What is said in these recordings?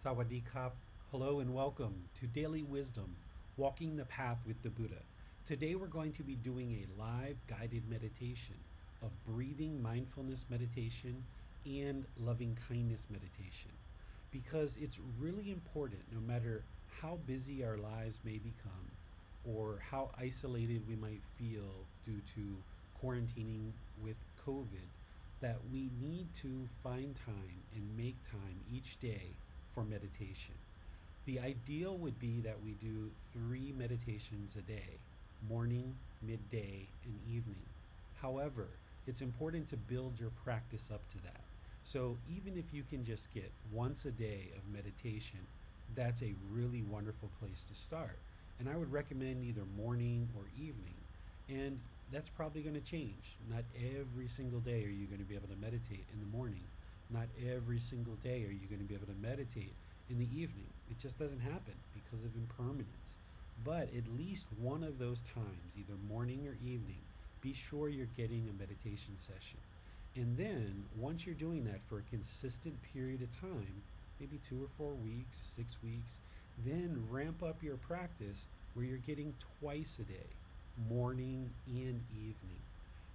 Sawadee Kap. Hello and welcome to Daily Wisdom, Walking the Path with the Buddha. Today we're going to be doing a live guided meditation of breathing mindfulness meditation and loving kindness meditation because it's really important no matter how busy our lives may become or how isolated we might feel due to quarantining with COVID, that we need to find time and make time each day for meditation. The ideal would be that we do 3 meditations a day: morning, midday, and evening. However, it's important to build your practice up to that. So even if you can just get once a day of meditation, that's a really wonderful place to start. And I would recommend either morning or evening. And that's probably going to change. Not every single day are you going to be able to meditate in the morning. Not every single day are you going to be able to meditate in the evening. It just doesn't happen because of impermanence. But at least one of those times, either morning or evening, be sure you're getting a meditation session. And then once you're doing that for a consistent period of time, maybe 2 or 4 weeks, 6 weeks, then ramp up your practice where you're getting twice a day, morning and evening.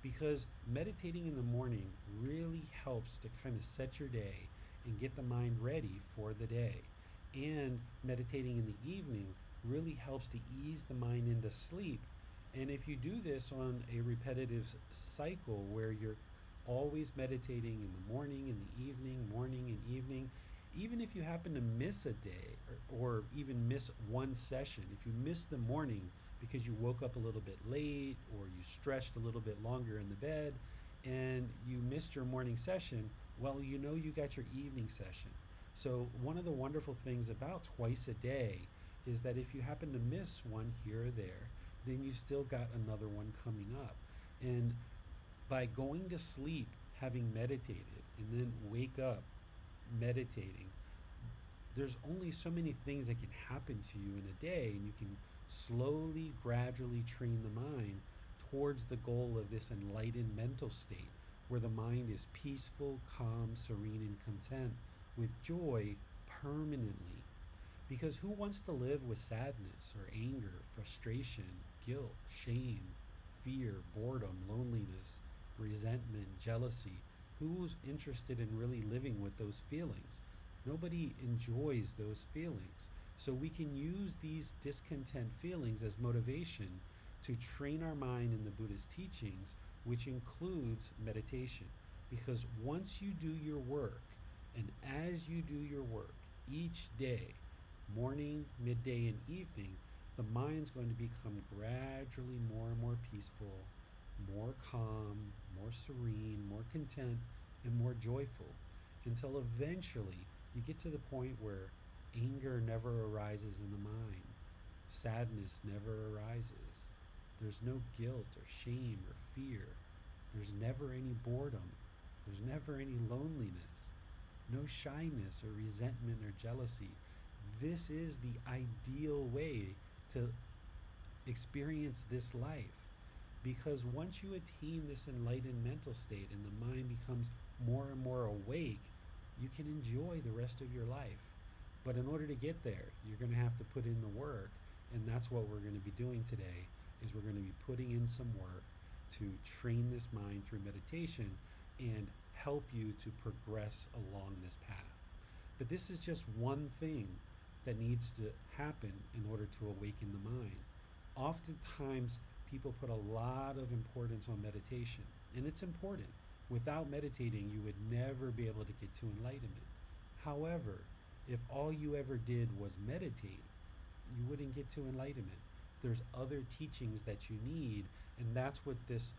Because meditating in the morning really helps to kind of set your day and get the mind ready for the day. And meditating in the evening really helps to ease the mind into sleep. And if you do this on a repetitive cycle where you're always meditating in the morning, in the evening, morning and evening, even if you happen to miss a day or even miss one session, if you miss the morning because you woke up a little bit late or you stretched a little bit longer in the bed and you missed your morning session, well, you know you got your evening session. So one of the wonderful things about twice a day is that if you happen to miss one here or there, then you've still got another one coming up. And by going to sleep having meditated and then wake up meditating, there's only so many things that can happen to you in a day, and you can slowly, gradually train the mind towards the goal of this enlightened mental state where the mind is peaceful, calm, serene, and content with joy permanently. Because who wants to live with sadness or anger, frustration, guilt, shame, fear, boredom, loneliness, resentment, jealousy? Who's interested in really living with those feelings? Nobody enjoys those feelings. So we can use these discontent feelings as motivation to train our mind in the Buddha's teachings, which includes meditation. Because once you do your work, and as you do your work each day, morning, midday, and evening, the mind's going to become gradually more and more peaceful, more calm, more serene, more content, and more joyful, until eventually you get to the point where anger never arises in the mind, sadness never arises, there's no guilt or shame or fear, there's never any boredom, there's never any loneliness, no shyness or resentment or jealousy. This is the ideal way to experience this life. Because once you attain this enlightened mental state and the mind becomes more and more awake, you can enjoy the rest of your life. But in order to get there, you're going to have to put in the work. And that's what we're going to be doing today, is we're going to be putting in some work to train this mind through meditation and help you to progress along this path. But this is just one thing that needs to happen in order to awaken the mind. Oftentimes, people put a lot of importance on meditation, and it's important. Without meditating, you would never be able to get to enlightenment. However, if all you ever did was meditate, you wouldn't get to enlightenment. There's other teachings that you need, and that's what this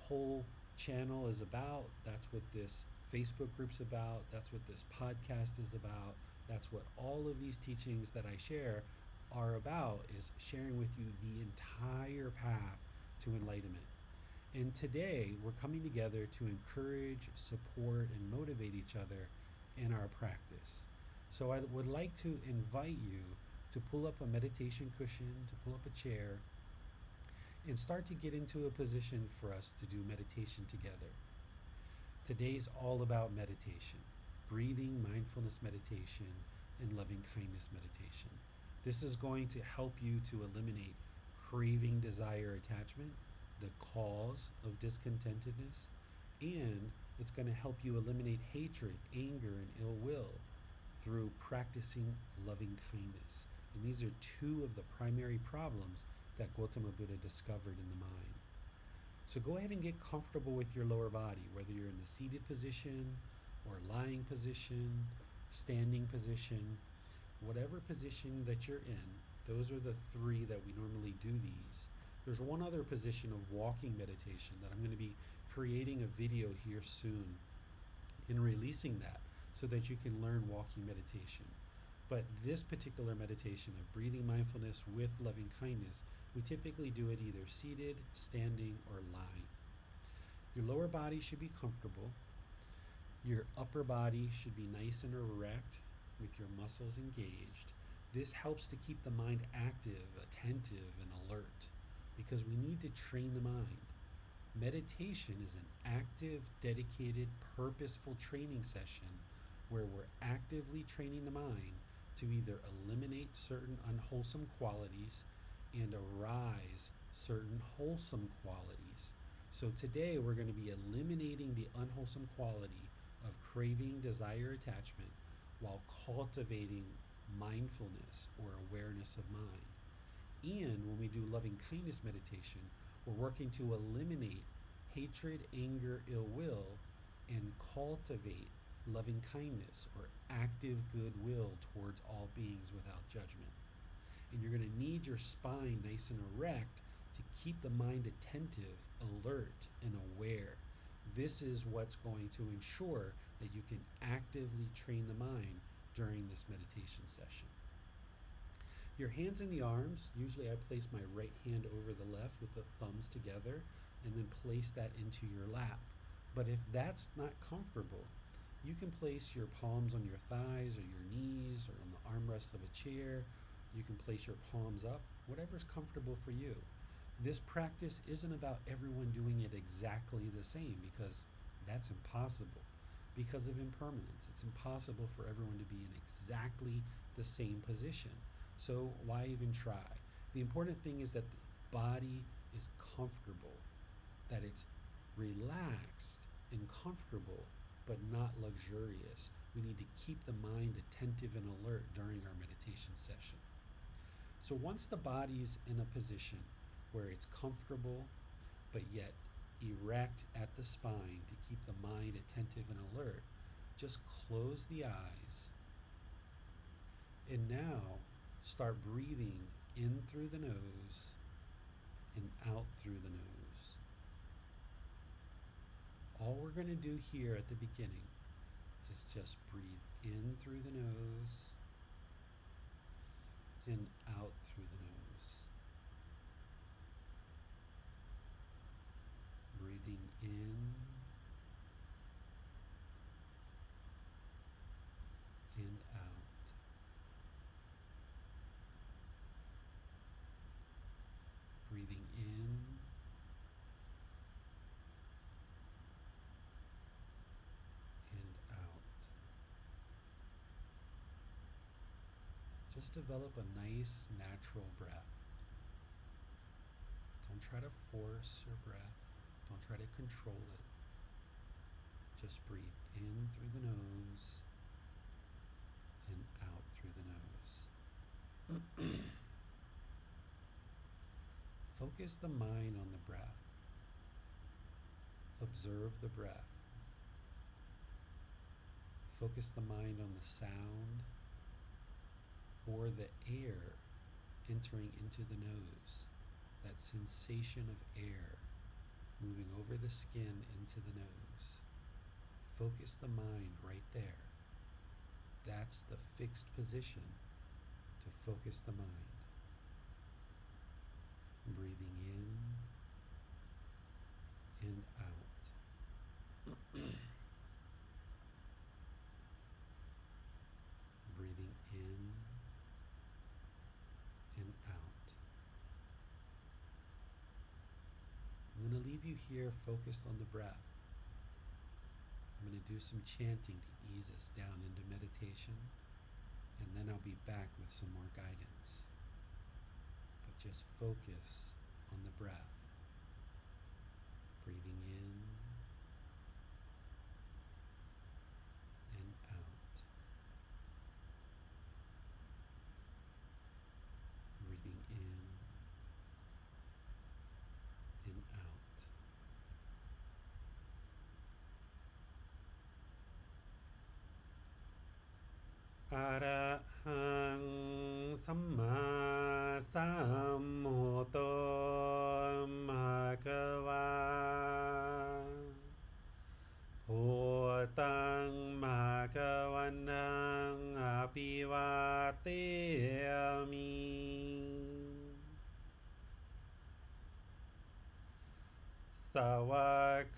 whole channel is about. That's what this Facebook group's about. That's what this podcast is about. That's what all of these teachings that I share are about, is sharing with you the entire path to enlightenment. And today we're coming together to encourage, support, and motivate each other in our practice. So I would like to invite you to pull up a meditation cushion, to pull up a chair, and start to get into a position for us to do meditation together. Today's all about meditation, breathing, mindfulness meditation, and loving kindness meditation. This is going to help you to eliminate craving, desire, attachment, the cause of discontentedness, and it's going to help you eliminate hatred, anger, and ill will through practicing loving kindness. And these are two of the primary problems that Gautama Buddha discovered in the mind. So go ahead and get comfortable with your lower body, whether you're in the seated position or lying position, standing position, whatever position that you're in. Those are the three that we normally do these. There's one other position of walking meditation that I'm going to be creating a video here soon and releasing that so that you can learn walking meditation. But this particular meditation of breathing mindfulness with loving kindness, we typically do it either seated, standing, or lying. Your lower body should be comfortable. Your upper body should be nice and erect with your muscles engaged. This helps to keep the mind active, attentive, and alert because we need to train the mind. Meditation is an active, dedicated, purposeful training session where we're actively training the mind to either eliminate certain unwholesome qualities and arise certain wholesome qualities. So today we're going to be eliminating the unwholesome quality of craving, desire, attachment while cultivating mindfulness or awareness of mind. And when we do loving kindness meditation, we're working to eliminate hatred, anger, ill will, and cultivate loving kindness or active goodwill towards all beings without judgment. And you're going to need your spine nice and erect to keep the mind attentive, alert, and aware. This is what's going to ensure that you can actively train the mind during this meditation session. Your hands and the arms, usually I place my right hand over the left with the thumbs together and then place that into your lap. But if that's not comfortable, you can place your palms on your thighs or your knees or on the armrest of a chair. You can place your palms up, whatever's comfortable for you. This practice isn't about everyone doing it exactly the same because that's impossible. Because of impermanence, it's impossible for everyone to be in exactly the same position. So why even try? The important thing is that the body is comfortable, that it's relaxed and comfortable, but not luxurious. We need to keep the mind attentive and alert during our meditation session. So once the body's in a position where it's comfortable, but yet erect at the spine to keep the mind attentive and alert, just close the eyes. And now start breathing in through the nose and out through the nose. All we're going to do here at the beginning is just breathe in through the nose and out through the nose. Breathing in and out. Breathing in and out. Just develop a nice natural breath. Don't try to force your breath. Don't try to control it. Just breathe in through the nose and out through the nose. Focus the mind on the breath. Observe the breath. Focus the mind on the sound or the air entering into the nose, that sensation of air moving over the skin into the nose. Focus the mind right there. That's the fixed position to focus the mind. Breathing in and out. Breathing in and out. I'm going to leave you here focused on the breath. I'm going to do some chanting to ease us down into meditation. and then I'll be back with some more guidance. But just focus on the breath. Breathing in and out. Breathing in and out. Arahang Samma Sambuddho Bhagava Bhutang Bhagavanang Abhivateyami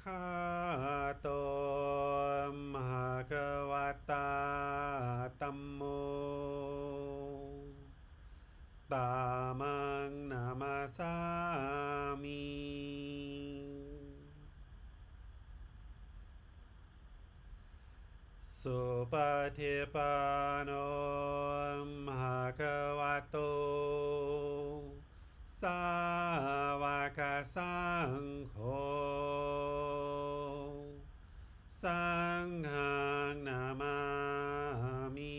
Sawakhato Bhagavata Tammo Tamang Namasami Supatipano Bhagavato Savaka Sangho Sanghang Namami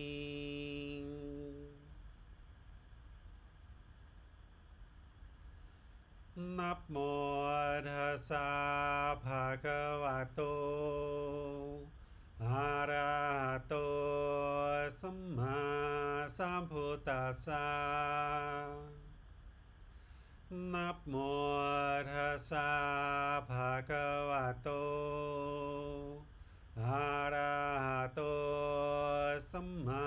Namo Tassa Bhagavato Arahato Samma Sambuddhassa Namo Tassa Bhagavato Arahato Samma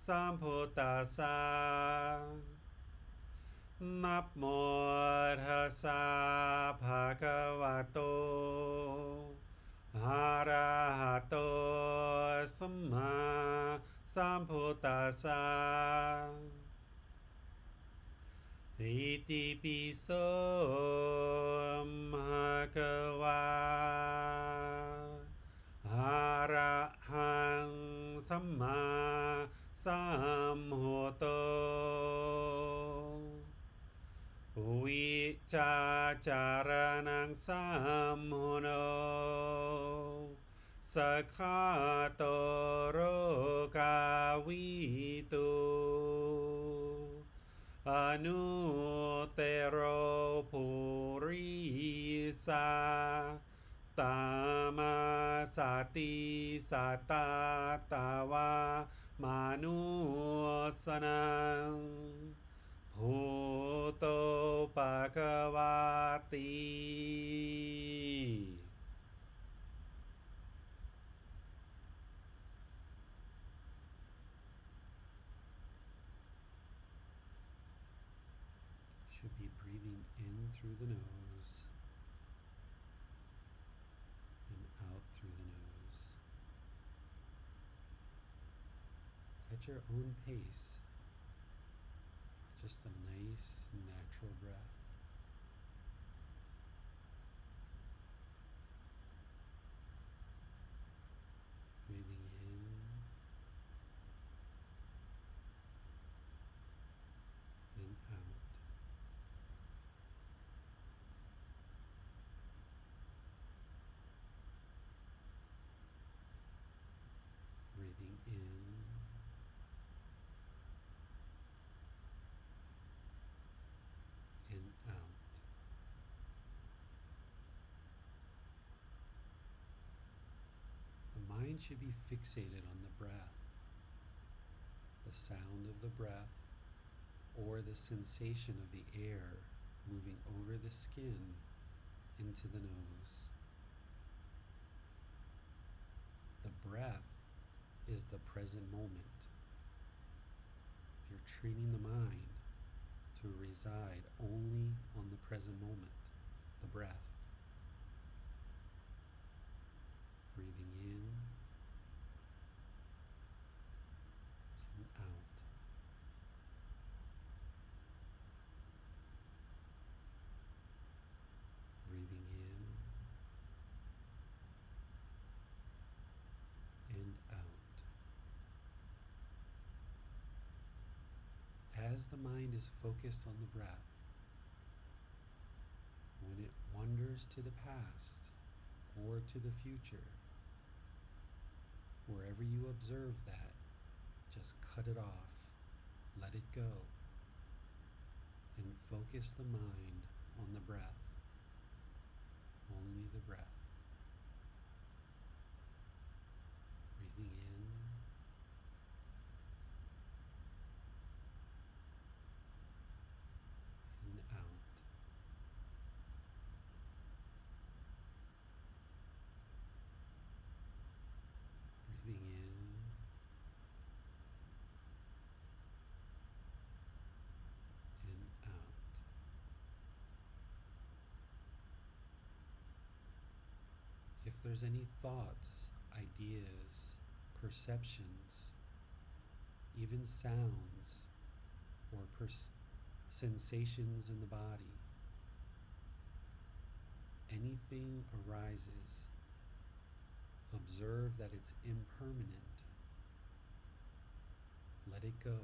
Sambuddhassa Namo Tassa Bhagavato Arahato Samma Sambuddhassa Iti piso bhagava arahang samma sambuddho vicacaranang sammuno sakhato rogavitu Anutero purisa tamasati satatawa manusanang bhuto bhagavati. Should be breathing in through the nose and out through the nose at your own pace. Just a nice natural breath. Breathing in and out. Breathing in and out. The mind should be fixated on the breath, the sound of the breath, or the sensation of the air moving over the skin into the nose. The breath is the present moment. You're training the mind to reside only on the present moment, the breath. Breathing in and out. Breathing in and out. as the mind is focused on the breath, when it wanders to the past or to the future, wherever you observe that, just cut it off, let it go, and focus the mind on the breath, only the breath. Breathing in and out. Breathing in and out. If there's any thoughts, ideas, perceptions, even sounds or sensations in the body, anything arises, observe that it's impermanent. Let it go.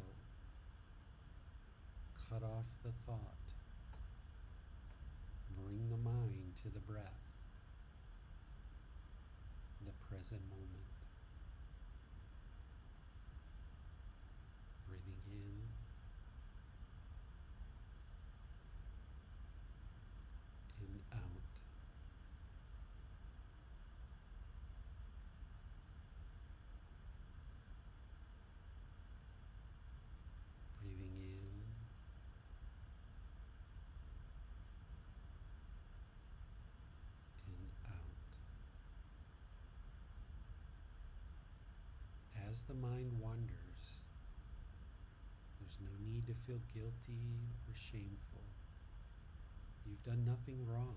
Cut off the thought. Bring the mind to the breath, the present moment. Breathing in and out. Breathing in and out. As the mind wanders, there's no need to feel guilty or shameful. You've done nothing wrong.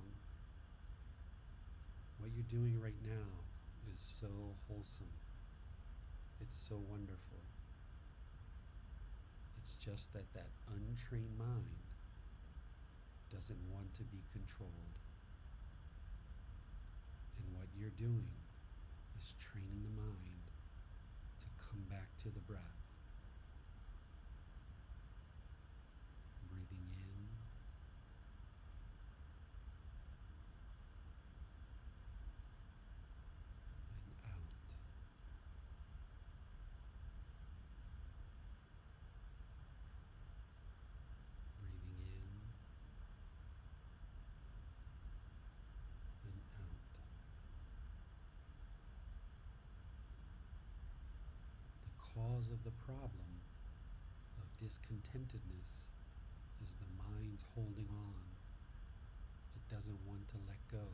What you're doing right now is so wholesome. It's so wonderful. It's just that that untrained mind doesn't want to be controlled. And what you're doing is training the mind to come back to the breath. Breathing in and out. Breathing in and out. The cause of the problem of discontentedness is the mind's holding on. It doesn't want to let go.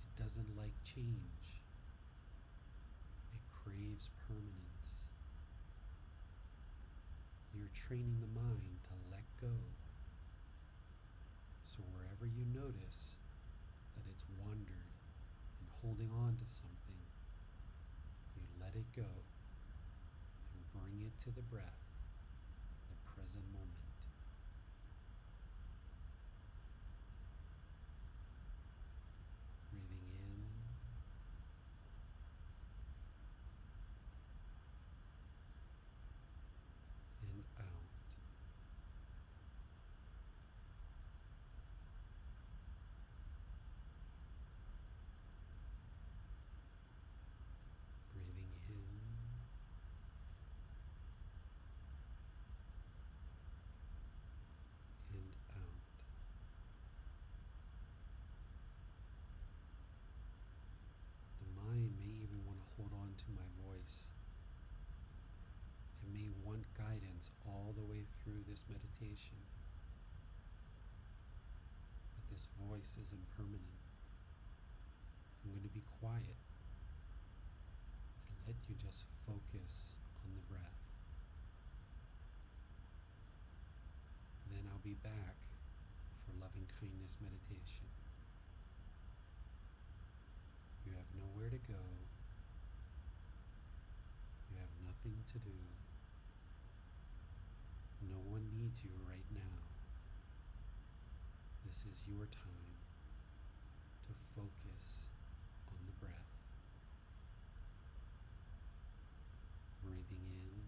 It doesn't like change. It craves permanence. You're training the mind to let go. So wherever you notice that it's wandered and holding on to something, you let it go and bring it to the breath, the present moment. Breathing in and out. Breathing in and out. The mind may even want to hold on to my voice. It may want guidance all the way through this meditation. But this voice is impermanent. I'm going to be quiet and let you just focus on the breath. Then I'll be back for loving kindness meditation. You have nowhere to go. You have nothing to do. No one needs you right now. This is your time to focus on the breath. Breathing in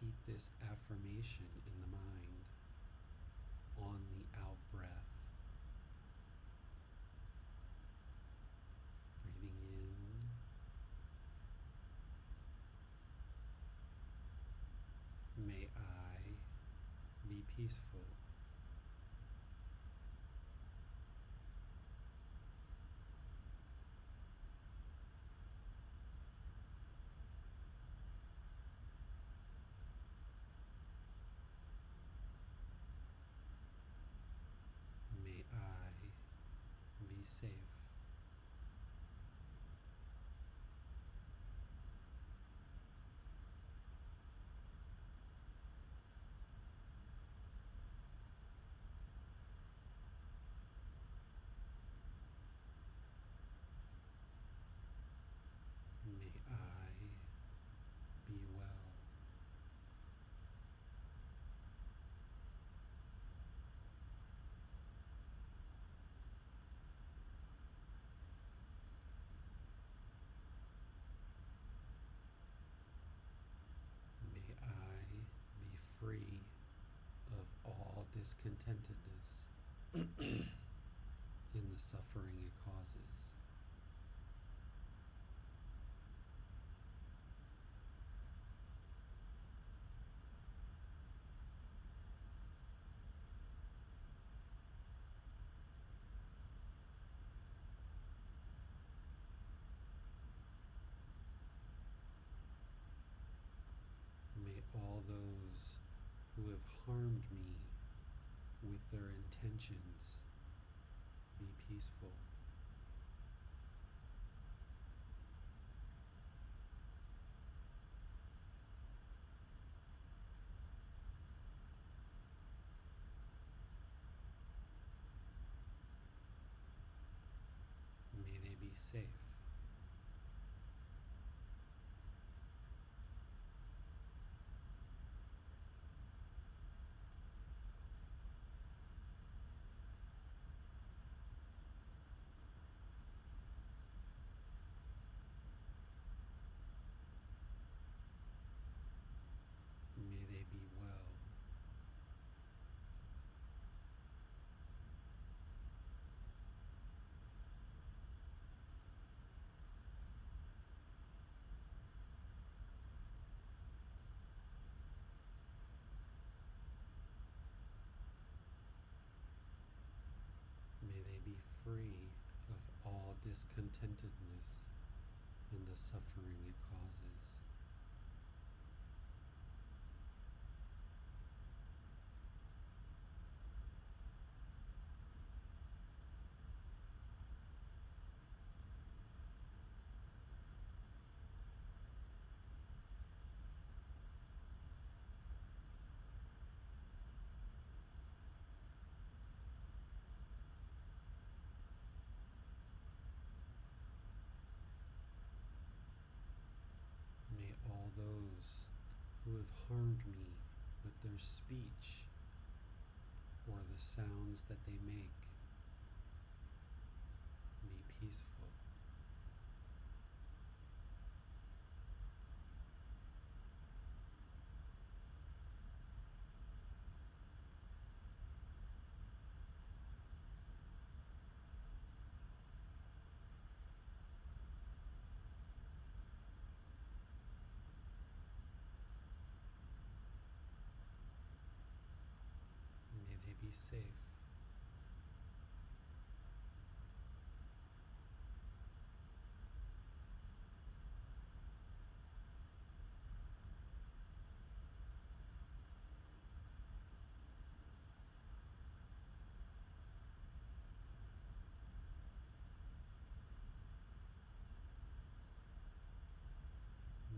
repeat this affirmation in the mind on the out breath. Breathing in, may I be peaceful. May I be safe. May I be well. May I be free of all discontentedness in the suffering it causes. May all those who have harmed me with their intentions be peaceful. May they be safe. May they be well. May they be free of all discontentedness in the suffering it causes. May all those who have harmed me with their speech or the sounds that they make be peaceful. May they be safe.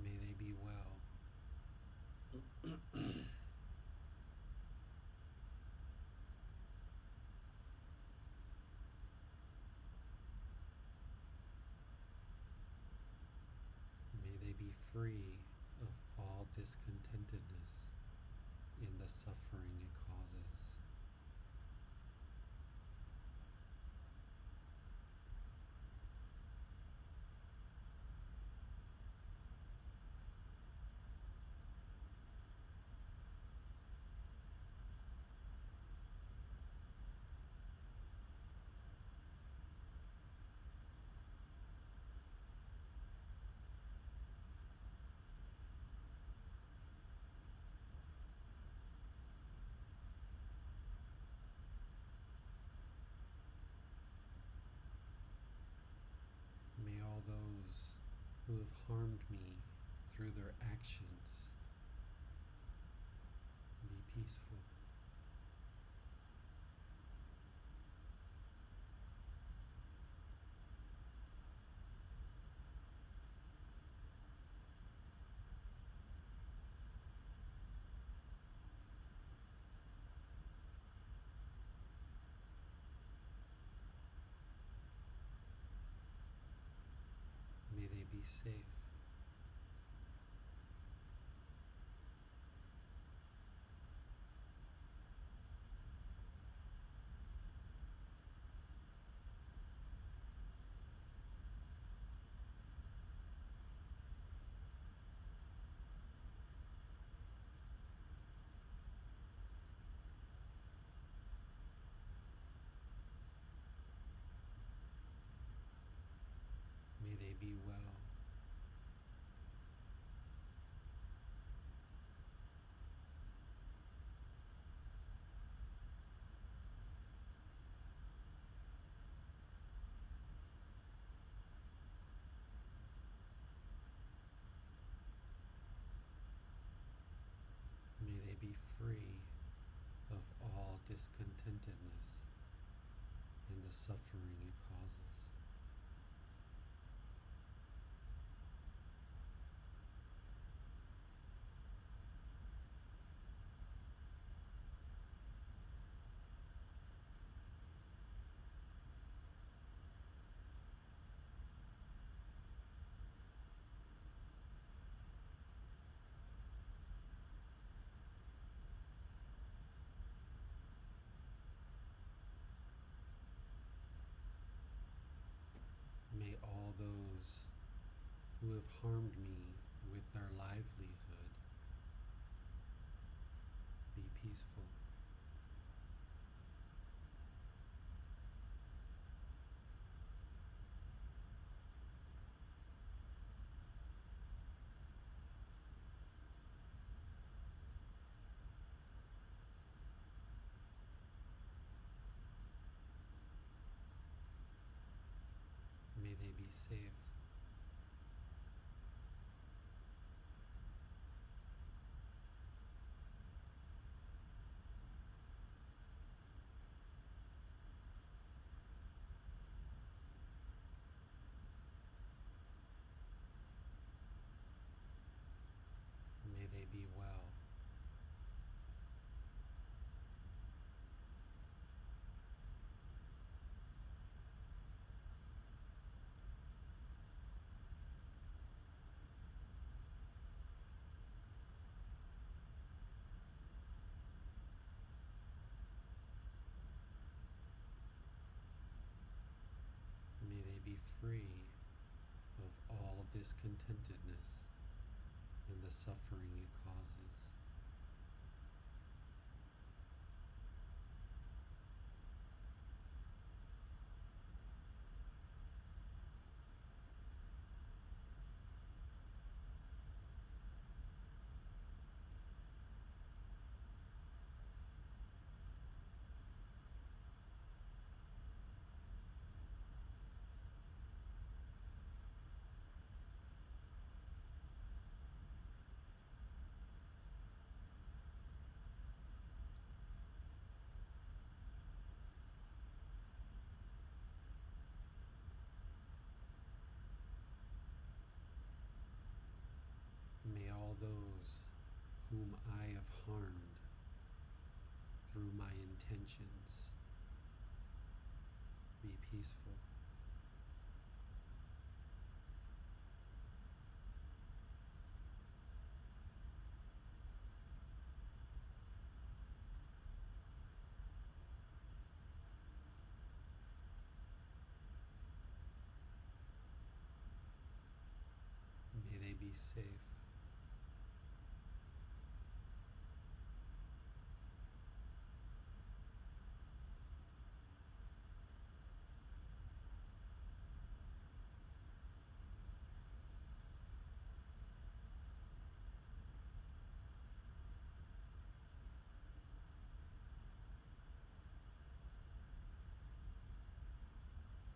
May they be well. May they be free of all discontentedness in the suffering it causes. harmed me through their actions be peaceful. May they be safe. May they be well. May they be free of all discontentedness and the suffering it causes. May all those who have harmed me with their livelihood be peaceful. May they be safe. May they be well. May they be free of all discontentedness and the suffering it causes. May all those whom I have harmed through my intentions be peaceful. May they be safe.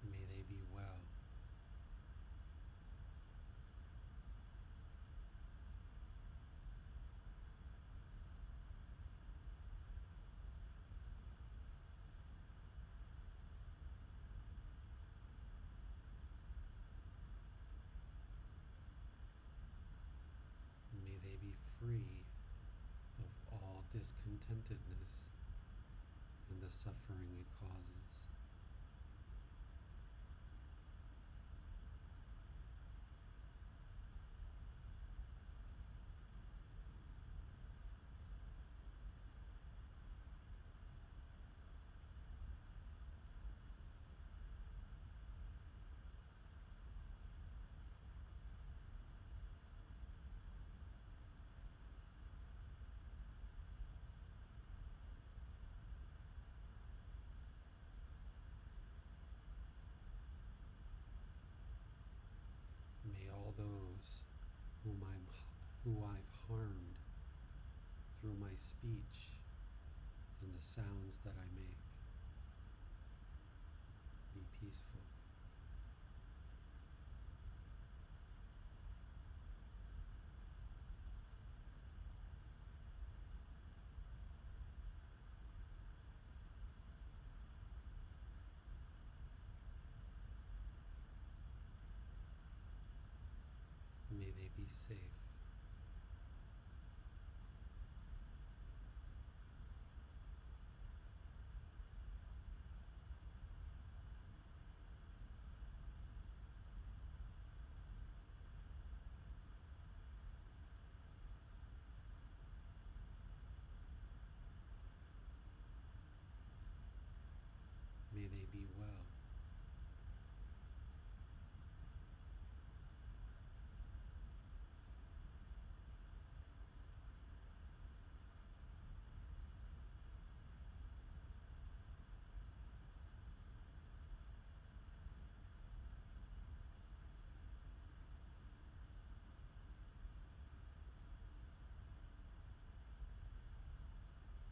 May they be well. free of all discontentedness and the suffering it causes. May all those who I've harmed through my speech and the sounds that I make be peaceful. May they be safe. May they be well.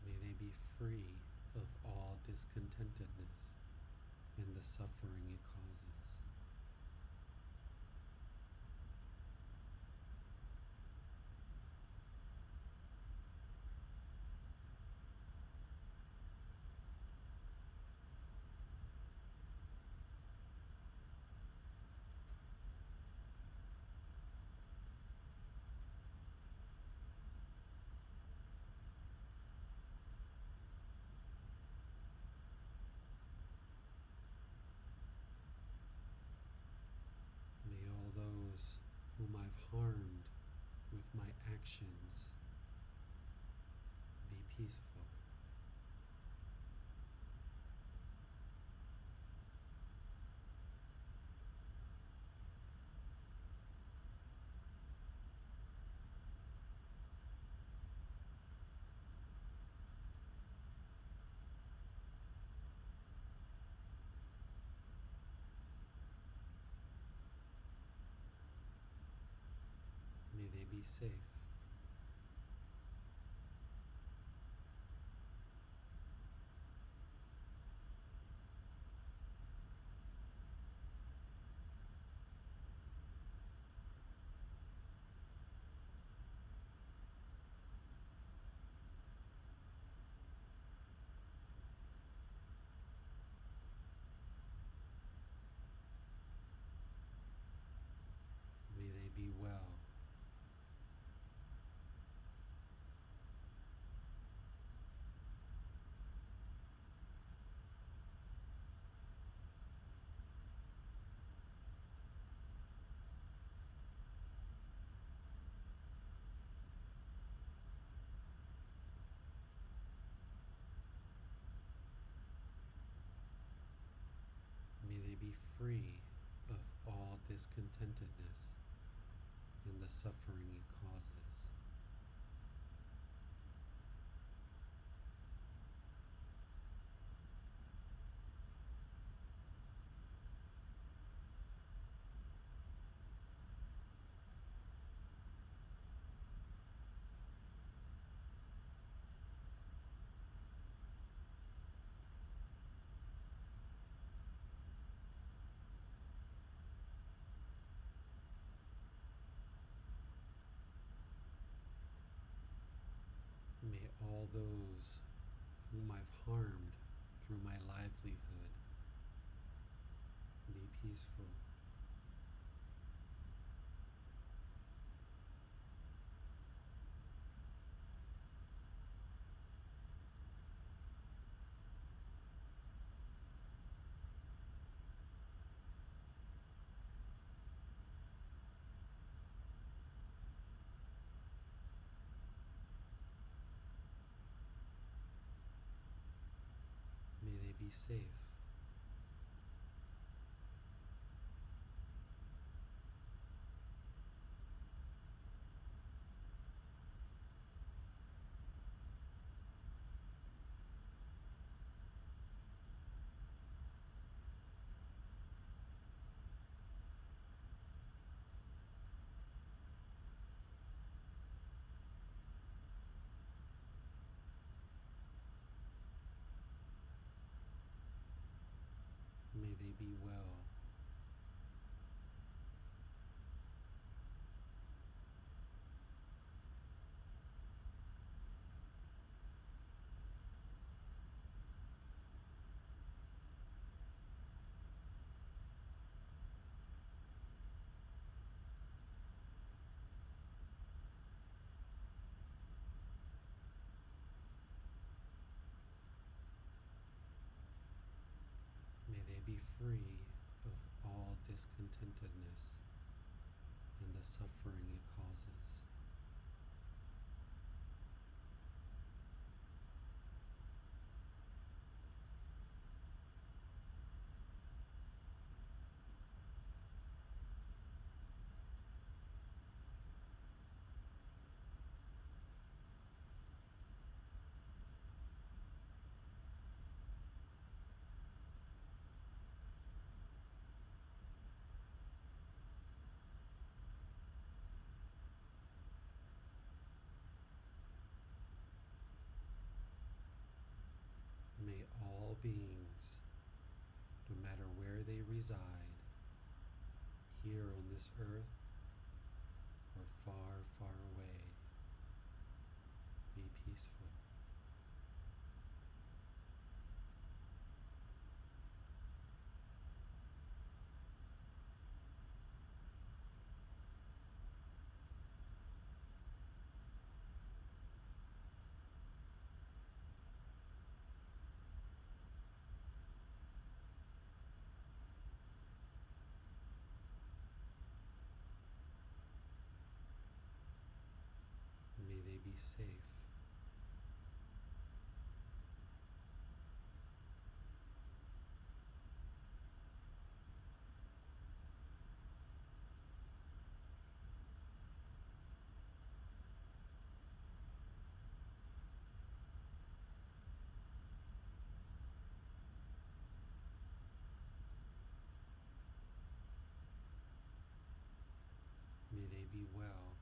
May they be free of all discontentedness and the suffering it causes. May all those whom I've harmed with my actions be peaceful. May they be safe. May they be well. May they be free of all discontentedness and the suffering it causes. May all those whom I've harmed through my livelihood be peaceful. safe. May they be well. May they be free of all discontentedness and the suffering it causes. May all beings, no matter where they reside, here on this earth or far, far away, be peaceful. May they be safe. May they be well.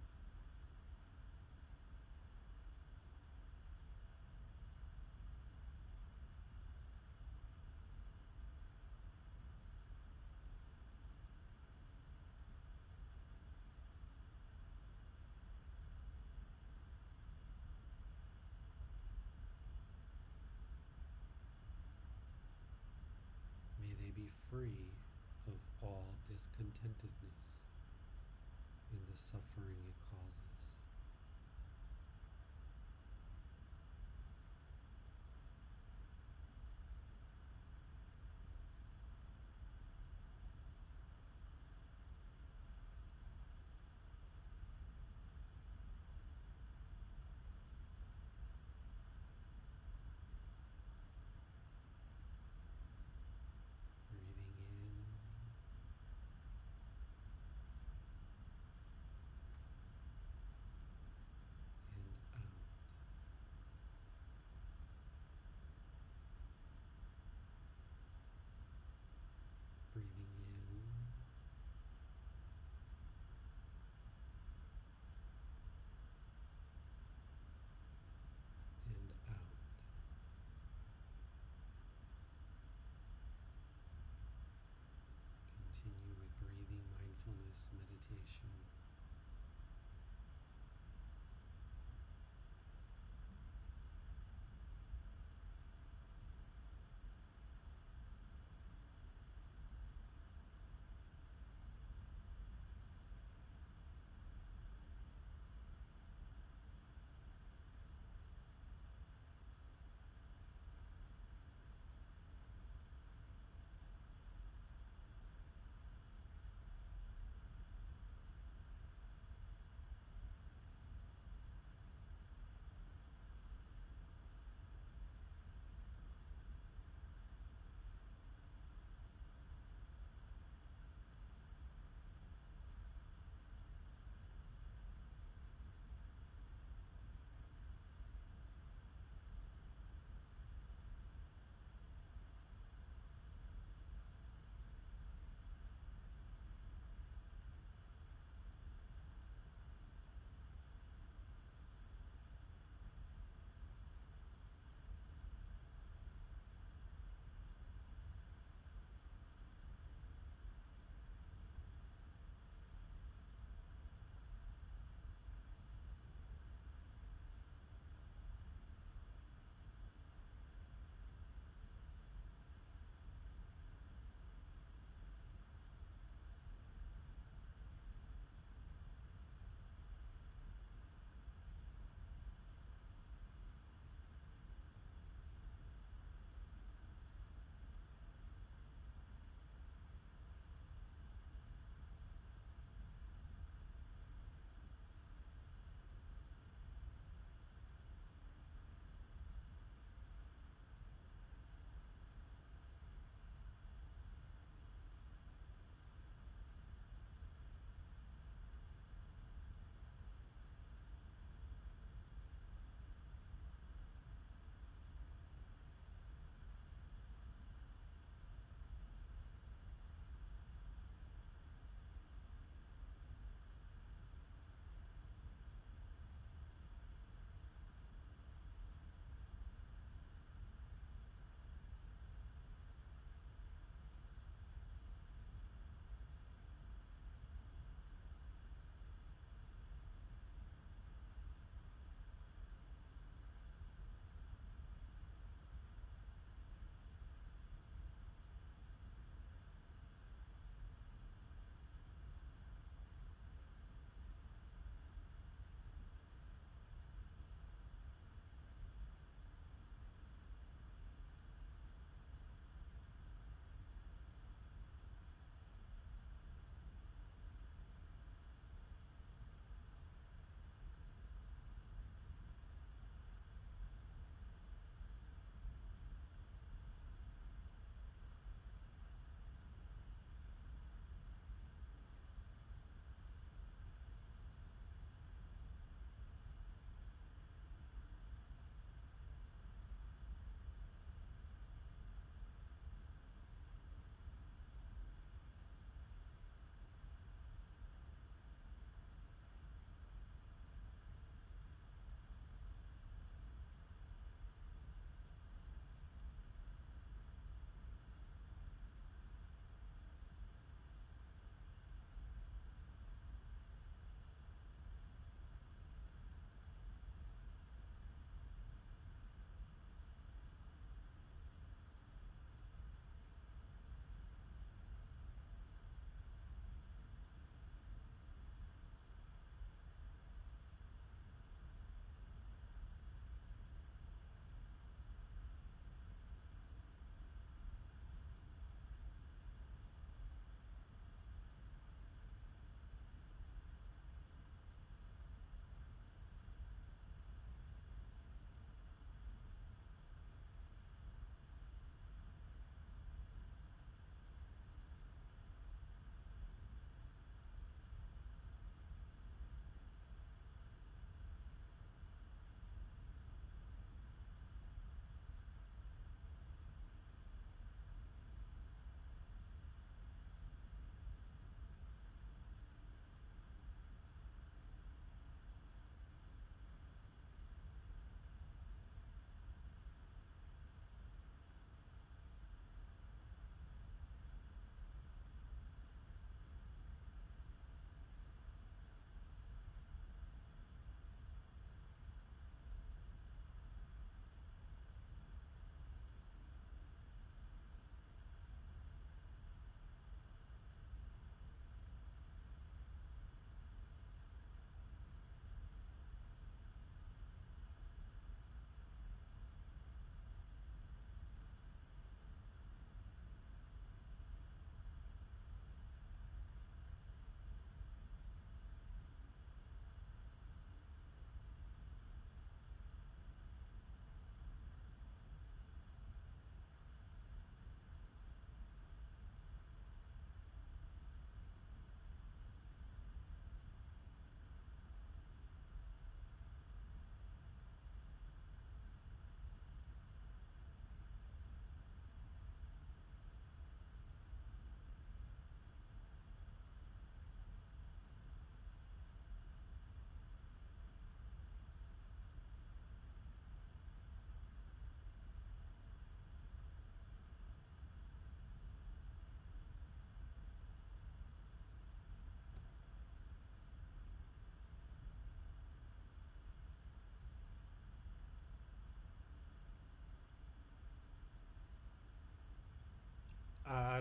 May they be free of all discontentedness and the suffering it causes. Breathing in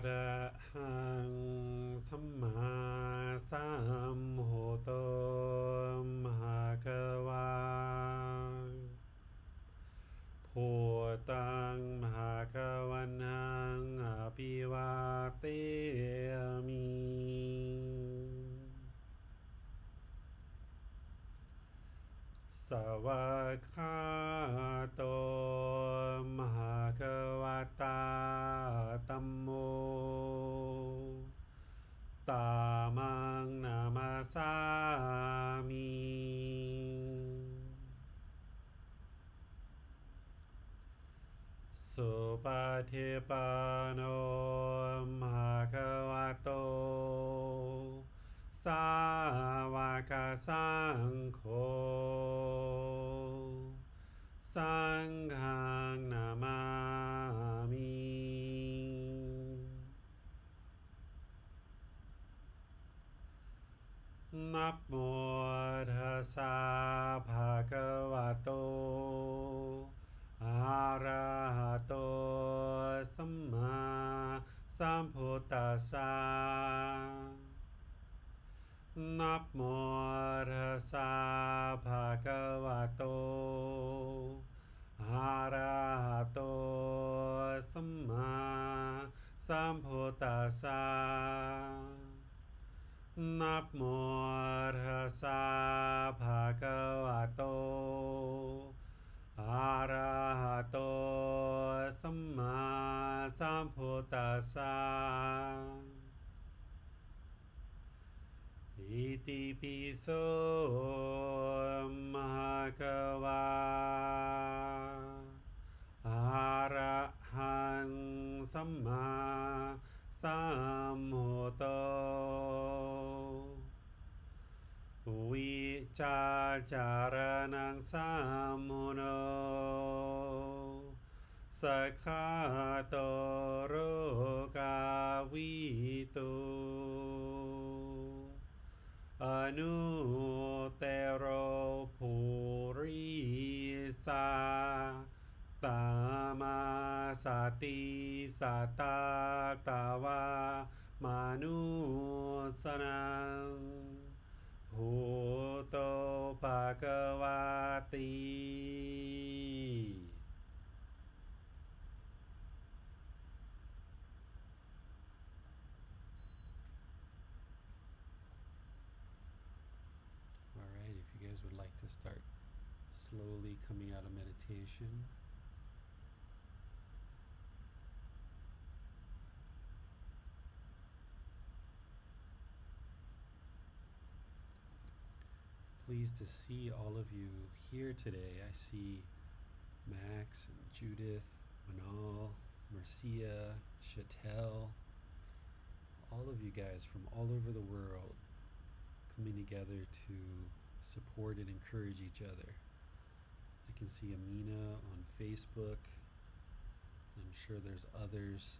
ระหังสัมมาสัมพุทโธภะคะวาพุทธังภะคะวันตังอภิวาเทมิสวากขาโตภะคะวะตาธัมโมตามังนามาสามิสุปฏิปันโนภะคะวะโตสาวกสังโฆสังฆังนามามินะโมตัสสะภะคะวะโตอะระหะโตสัมมาสัมพุทธัสสะนะโมตัสสะภะคะวะโตอะระหะโตสัมมาสัมพุทธัสสะนะโมตัสสะภะคะวะโตอะระหะโตสัมมาสัมพุทธัสสะอิติปิโสภะคะวะอะระหังสัมมาสัมพุทโธวิจาจารณังสัมมุโนสัคขะโตโรกาวิตุอนุเตโรภูริสาตามาสติสัตตาตาวามานุสนังพุทโธภะคะวาติ All right, if you guys would like to start slowly coming out of meditation. Pleased to see all of you here today. I see Max and Judith, Manal, Marcia, Chatel, all of you guys from all over the world coming together to support and encourage each other. I can see Amina on Facebook. I'm sure there's others.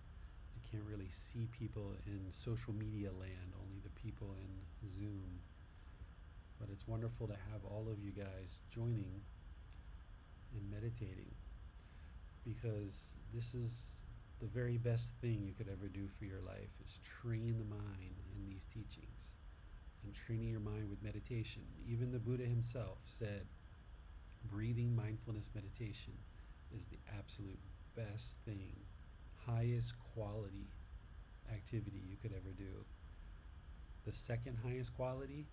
I can't really see people in social media land, only the people in Zoom. But it's wonderful to have all of you guys joining and meditating, because this is the very best thing you could ever do for your life, is train the mind in these teachings and training your mind with meditation. Even the Buddha himself said breathing mindfulness meditation is the absolute best thing, highest quality activity you could ever do. The second highest quality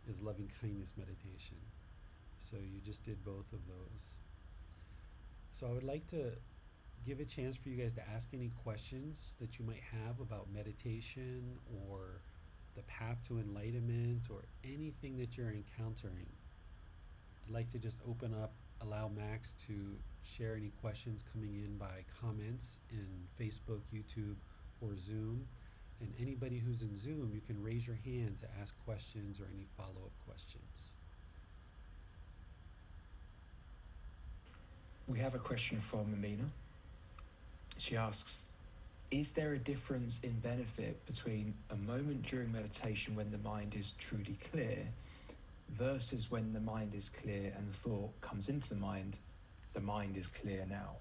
is loving kindness meditation. So you just did both of those. So I would like to give a chance for you guys to ask any questions that you might have about meditation or the path to enlightenment or anything that you're encountering. I'd like to just open up, allow Max to share any questions coming in by comments in Facebook, YouTube, or Zoom. And anybody who's in Zoom, you can raise your hand to ask questions or any follow-up questions. We have a question from Amina. She asks, is there a difference in benefit between a moment during meditation when the mind is truly clear versus when the mind is clear and the thought comes into the mind is clear now?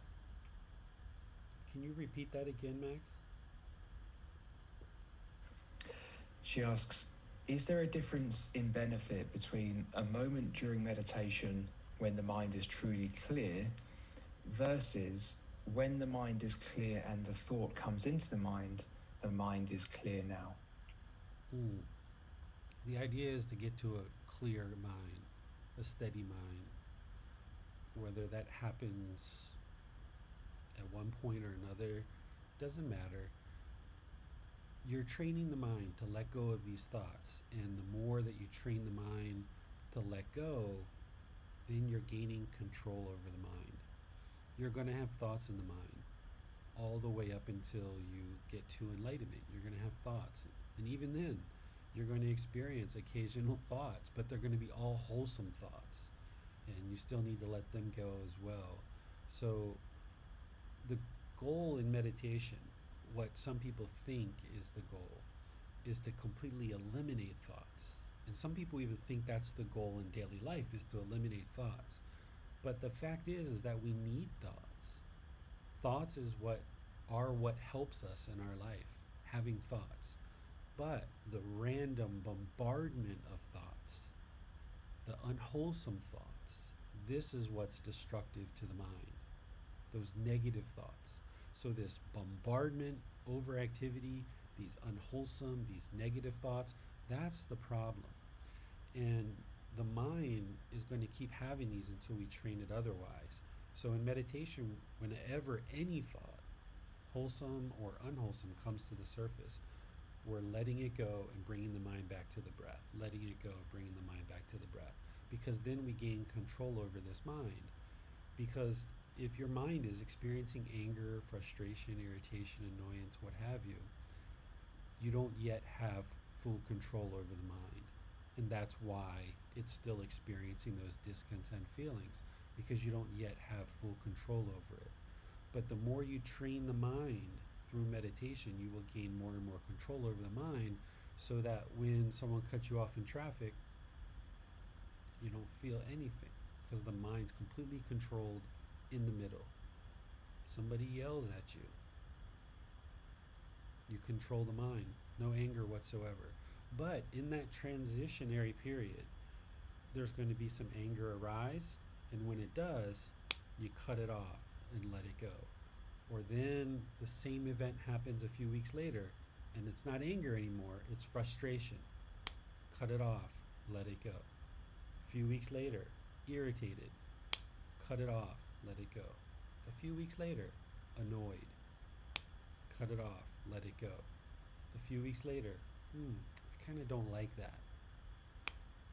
Can you repeat that again, Max? She asks, is there a difference in benefit between a moment during meditation when the mind is truly clear versus when the mind is clear and the thought comes into the mind is clear now? Mm. The idea is to get to a clear mind, a steady mind, whether that happens at one point or another, doesn't matter. You're training the mind to let go of these thoughts, and the more that you train the mind to let go, then you're gaining control over the mind. You're going to have thoughts in the mind all the way up until you get to enlightenment. You're going to have thoughts, and even then you're going to experience occasional thoughts, but they're going to be all wholesome thoughts, and you still need to let them go as well. So the goal in meditation, what some people think is the goal, is to completely eliminate thoughts. And some people even think that's the goal in daily life, is to eliminate thoughts. But the fact is that we need thoughts. Thoughts is what helps us in our life, having thoughts. But the random bombardment of thoughts, the unwholesome thoughts, this is what's destructive to the mind. Those negative thoughts. So this bombardment, overactivity, these unwholesome, these negative thoughts, that's the problem. And the mind is going to keep having these until we train it otherwise. So in meditation, whenever any thought, wholesome or unwholesome, comes to the surface, we're letting it go and bringing the mind back to the breath, letting it go, bringing the mind back to the breath, because then we gain control over this mind. Because if your mind is experiencing anger, frustration, irritation, annoyance, what have you, you don't yet have full control over the mind. And that's why it's still experiencing those discontent feelings, because you don't yet have full control over it. But the more you train the mind through meditation, you will gain more and more control over the mind, so that when someone cuts you off in traffic, you don't feel anything, because the mind's completely controlled in the middle. Somebody yells at you, you control the mind, no anger whatsoever. But in that transitionary period, there's going to be some anger arise, and when it does, you cut it off and let it go. Or then the same event happens a few weeks later, and it's not anger anymore, it's frustration. Cut it off, let it go. A few weeks later, irritated. Cut it off, let it go. A few weeks later, annoyed. Cut it off, let it go. A few weeks later, I kind of don't like that.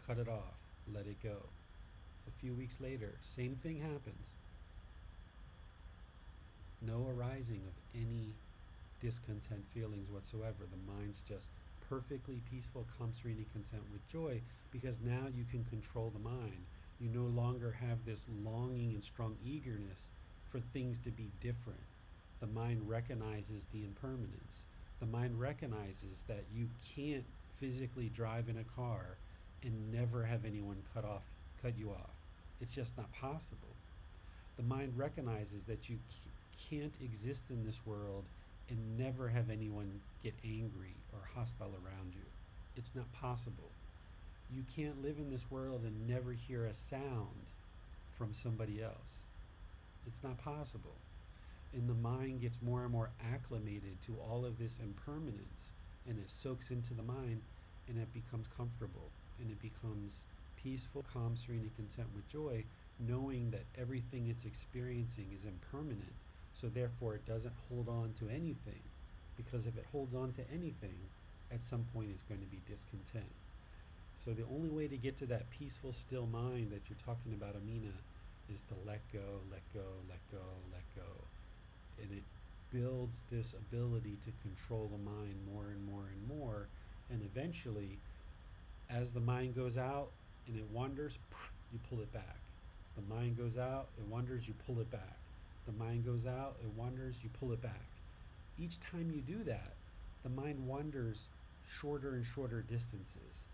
Cut it off, let it go. A few weeks later, same thing happens. No arising of any discontent feelings whatsoever. The mind's just perfectly peaceful, calm, serene, and content with joy, because now you can control the mind. You no longer have this longing and strong eagerness for things to be different. The mind recognizes the impermanence. The mind recognizes that you can't physically drive in a car and never have anyone cut you off. It's just not possible. The mind recognizes that you can't exist in this world and never have anyone get angry or hostile around you. It's not possible. You can't live in this world and never hear a sound from somebody else. It's not possible. And the mind gets more and more acclimated to all of this impermanence, and it soaks into the mind, and it becomes comfortable, and it becomes peaceful, calm, serene, and content with joy, knowing that everything it's experiencing is impermanent. So therefore it doesn't hold on to anything, because if it holds on to anything, at some point it's going to be discontent. So the only way to get to that peaceful, still mind that you're talking about, Amina, is to let go, let go, let go, let go. And it builds this ability to control the mind more and more and more. And eventually, as the mind goes out and it wanders, you pull it back. The mind goes out, it wanders, you pull it back. The mind goes out, it wanders, you pull it back. Each time you do that, the mind wanders shorter and shorter distances.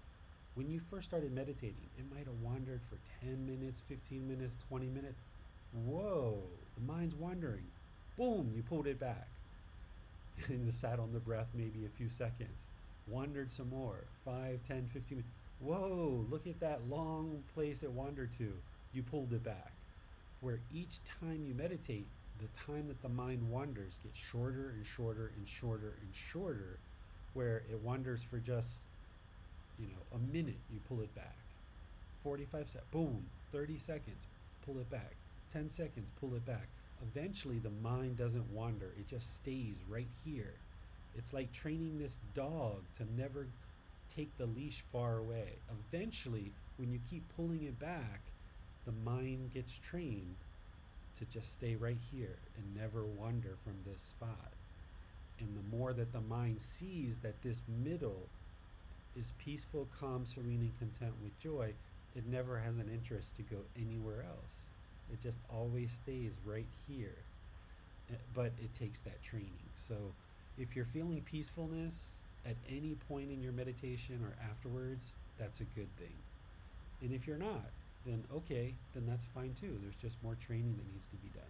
When you first started meditating, it might have wandered for 10 minutes, 15 minutes, 20 minutes. Whoa, the mind's wandering. Boom, you pulled it back. And you sat on the breath maybe a few seconds. wandered some more, 5, 10, 15 minutes. Whoa, look at that long place it wandered to. You pulled it back. Where each time you meditate, the time that the mind wanders gets shorter and shorter and shorter and shorter, where it wanders for just, a minute, you pull it back. 45 seconds, boom, 30 seconds, pull it back. 10 seconds, pull it back. Eventually, the mind doesn't wander, it just stays right here. It's like training this dog to never take the leash far away. Eventually, when you keep pulling it back, the mind gets trained to just stay right here and never wander from this spot. And the more that the mind sees that this middle is peaceful, calm, serene, and content with joy, it never has an interest to go anywhere else. It just always stays right here. But it takes that training. So if you're feeling peacefulness at any point in your meditation or afterwards, that's a good thing. And if you're not, then okay, then that's fine too. There's just more training that needs to be done.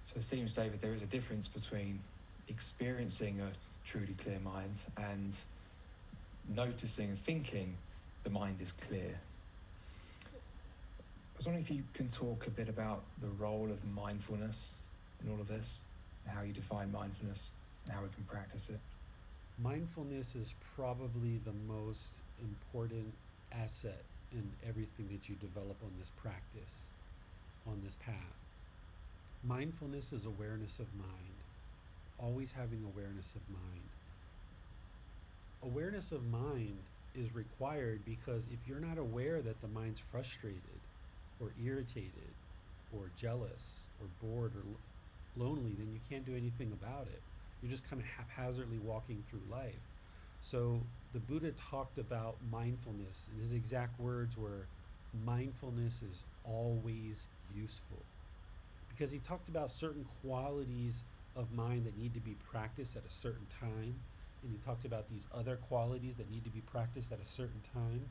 So it seems, David, there is a difference between experiencing a truly clear mind and noticing and thinking the mind is clear. I was wondering if you can talk a bit about the role of mindfulness in all of this, and how you define mindfulness, and how we can practice it. Mindfulness is probably the most important asset in everything that you develop on this practice, on this path. Mindfulness is awareness of mind, always having awareness of mind. Awareness of mind is required because if you're not aware that the mind's frustrated or irritated or jealous or bored or lonely, then you can't do anything about it. You're just kind of haphazardly walking through life. So the Buddha talked about mindfulness, and his exact words were, mindfulness is always useful. Because he talked about certain qualities of mind that need to be practiced at a certain time, and he talked about these other qualities that need to be practiced at a certain time.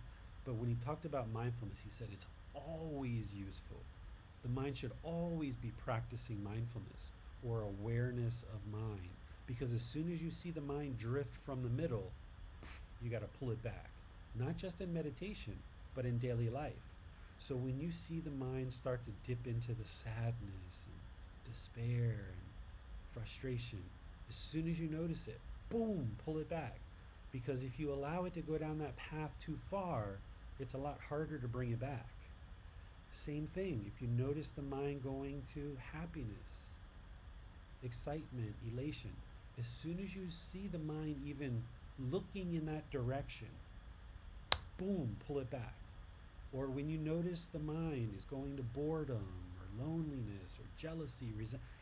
But when he talked about mindfulness, he said it's always useful. The mind should always be practicing mindfulness or awareness of mind, because as soon as you see the mind drift from the middle, you got to pull it back. Not just in meditation, but in daily life. So when you see the mind start to dip into the sadness and despair and frustration, as soon as you notice it, boom, pull it back. Because if you allow it to go down that path too far, it's a lot harder to bring it back. Same thing, if you notice the mind going to happiness, excitement, elation, as soon as you see the mind even looking in that direction, boom, pull it back. Or when you notice the mind is going to boredom or loneliness or jealousy,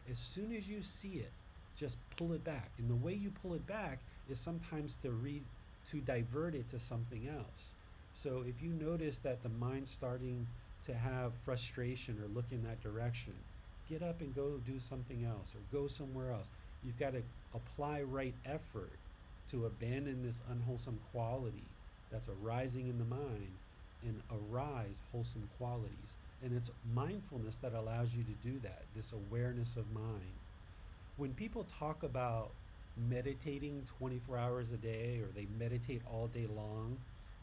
as soon as you see it, just pull it back. And the way you pull it back is sometimes to divert it to something else. So if you notice that the mind's starting to have frustration or look in that direction, get up and go do something else or go somewhere else. You've got to apply right effort to abandon this unwholesome quality that's arising in the mind and arise wholesome qualities. And it's mindfulness that allows you to do that, this awareness of mind. When people talk about meditating 24 hours a day or they meditate all day long,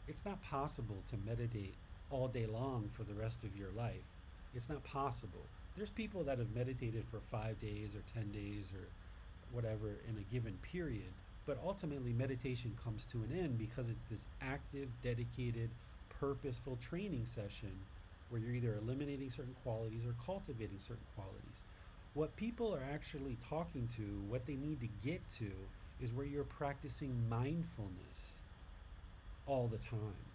it's not possible to meditate all day long for the rest of your life. It's not possible. There's people that have meditated for 5 days or 10 days or whatever in a given period, but ultimately meditation comes to an end because it's this active, dedicated, purposeful training session where you're either eliminating certain qualities or cultivating certain qualities. What people are actually talking to, what they need to get to, is where you're practicing mindfulness all the time,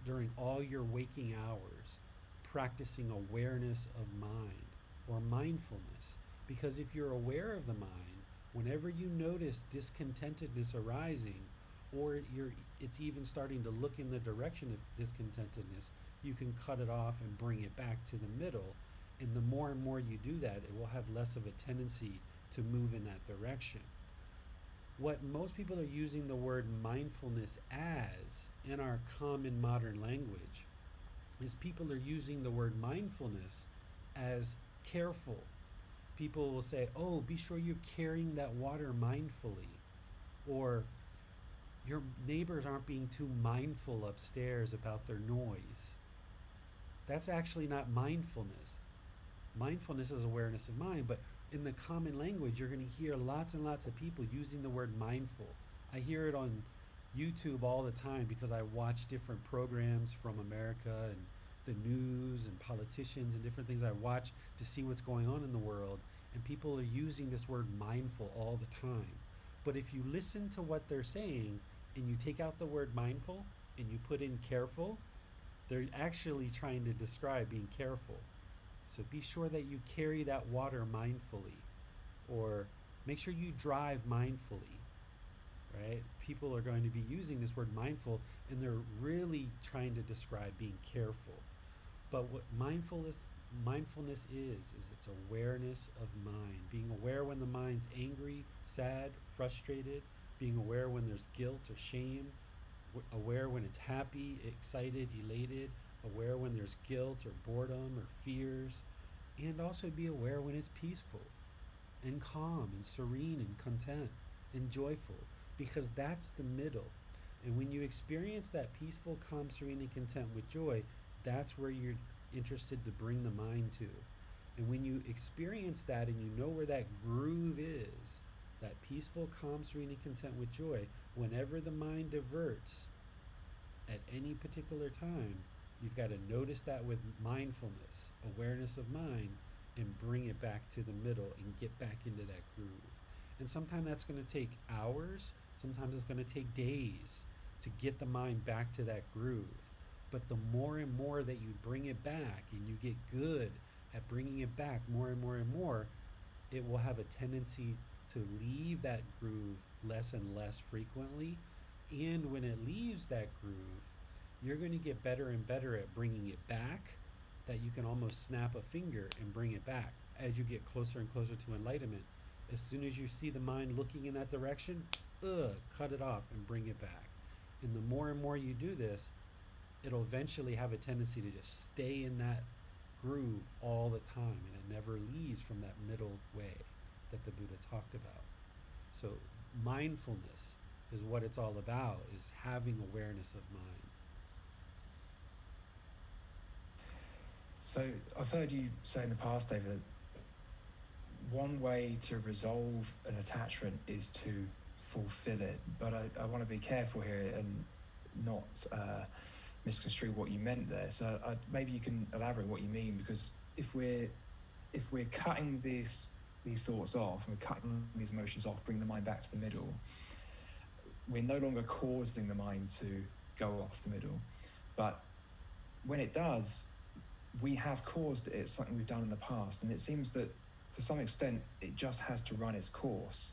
during all your waking hours, practicing awareness of mind or mindfulness. Because if you're aware of the mind, whenever you notice discontentedness arising, or it's even starting to look in the direction of discontentedness, you can cut it off and bring it back to the middle. And the more and more you do that, it will have less of a tendency to move in that direction. What most people are using the word mindfulness as in our common modern language is people are using the word mindfulness as careful. People will say, oh, be sure you're carrying that water mindfully. Or your neighbors aren't being too mindful upstairs about their noise. That's actually not mindfulness. Mindfulness is awareness of mind, but in the common language, you're going to hear lots and lots of people using the word mindful. I hear it on YouTube all the time because I watch different programs from America and the news and politicians and different things I watch to see what's going on in the world. And people are using this word mindful all the time. But if you listen to what they're saying and you take out the word mindful and you put in careful, they're actually trying to describe being careful. So be sure that you carry that water mindfully, or make sure you drive mindfully, right? People are going to be using this word mindful and they're really trying to describe being careful. But what mindfulness is it's awareness of mind, being aware when the mind's angry, sad, frustrated, being aware when there's guilt or shame, aware when it's happy, excited, elated, aware when there's guilt or boredom or fears, and also be aware when it's peaceful and calm and serene and content and joyful, because that's the middle. And when you experience that peaceful, calm, serene, and content with joy, that's where you're interested to bring the mind to. And when you experience that and you know where that groove is, that peaceful, calm, serene, and content with joy, whenever the mind diverts at any particular time, you've got to notice that with mindfulness, awareness of mind, and bring it back to the middle and get back into that groove. And sometimes that's going to take hours, sometimes it's going to take days to get the mind back to that groove. But the more and more that you bring it back and you get good at bringing it back more and more and more, it will have a tendency to leave that groove less and less frequently. And when it leaves that groove, you're going to get better and better at bringing it back, that you can almost snap a finger and bring it back. As you get closer and closer to enlightenment, as soon as you see the mind looking in that direction, cut it off and bring it back. And the more and more you do this, it'll eventually have a tendency to just stay in that groove all the time, and it never leaves from that middle way that the Buddha talked about. So mindfulness is what it's all about, is having awareness of mind. So I've heard you say in the past, David, that one way to resolve an attachment is to fulfill it. But I want to be careful here and not misconstrue what you meant there. So maybe you can elaborate what you mean, because if we're cutting these thoughts off, and we're cutting these emotions off, bring the mind back to the middle, we're no longer causing the mind to go off the middle. But when it does, we have caused it. It's something we've done in the past, and it seems that to some extent it just has to run its course.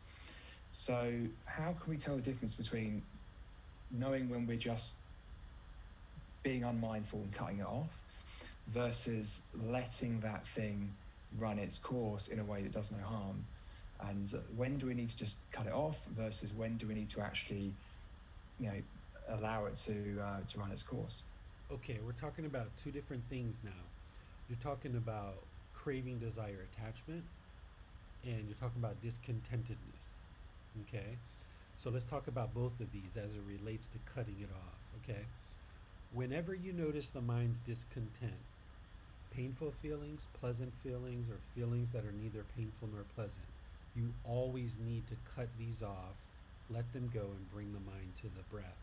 So how can we tell the difference between knowing when we're just being unmindful and cutting it off versus letting that thing run its course in a way that does no harm? And when do we need to just cut it off versus when do we need to actually, allow it to run its course? Okay, we're talking about two different things now. You're talking about craving, desire, attachment, and you're talking about discontentedness. Okay? So let's talk about both of these as it relates to cutting it off. Okay? Whenever you notice the mind's discontent, painful feelings, pleasant feelings, or feelings that are neither painful nor pleasant, you always need to cut these off, let them go, and bring the mind to the breath.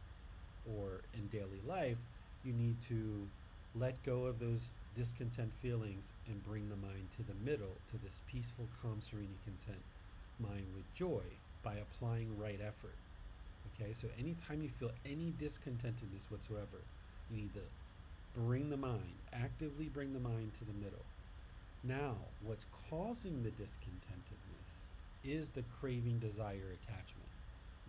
Or in daily life, you need to let go of those discontent feelings and bring the mind to the middle, to this peaceful, calm, serene, and content mind with joy by applying right effort. Okay, so anytime you feel any discontentedness whatsoever, you need to bring the mind, actively bring the mind to the middle. Now, what's causing the discontentedness is the craving, desire, attachment.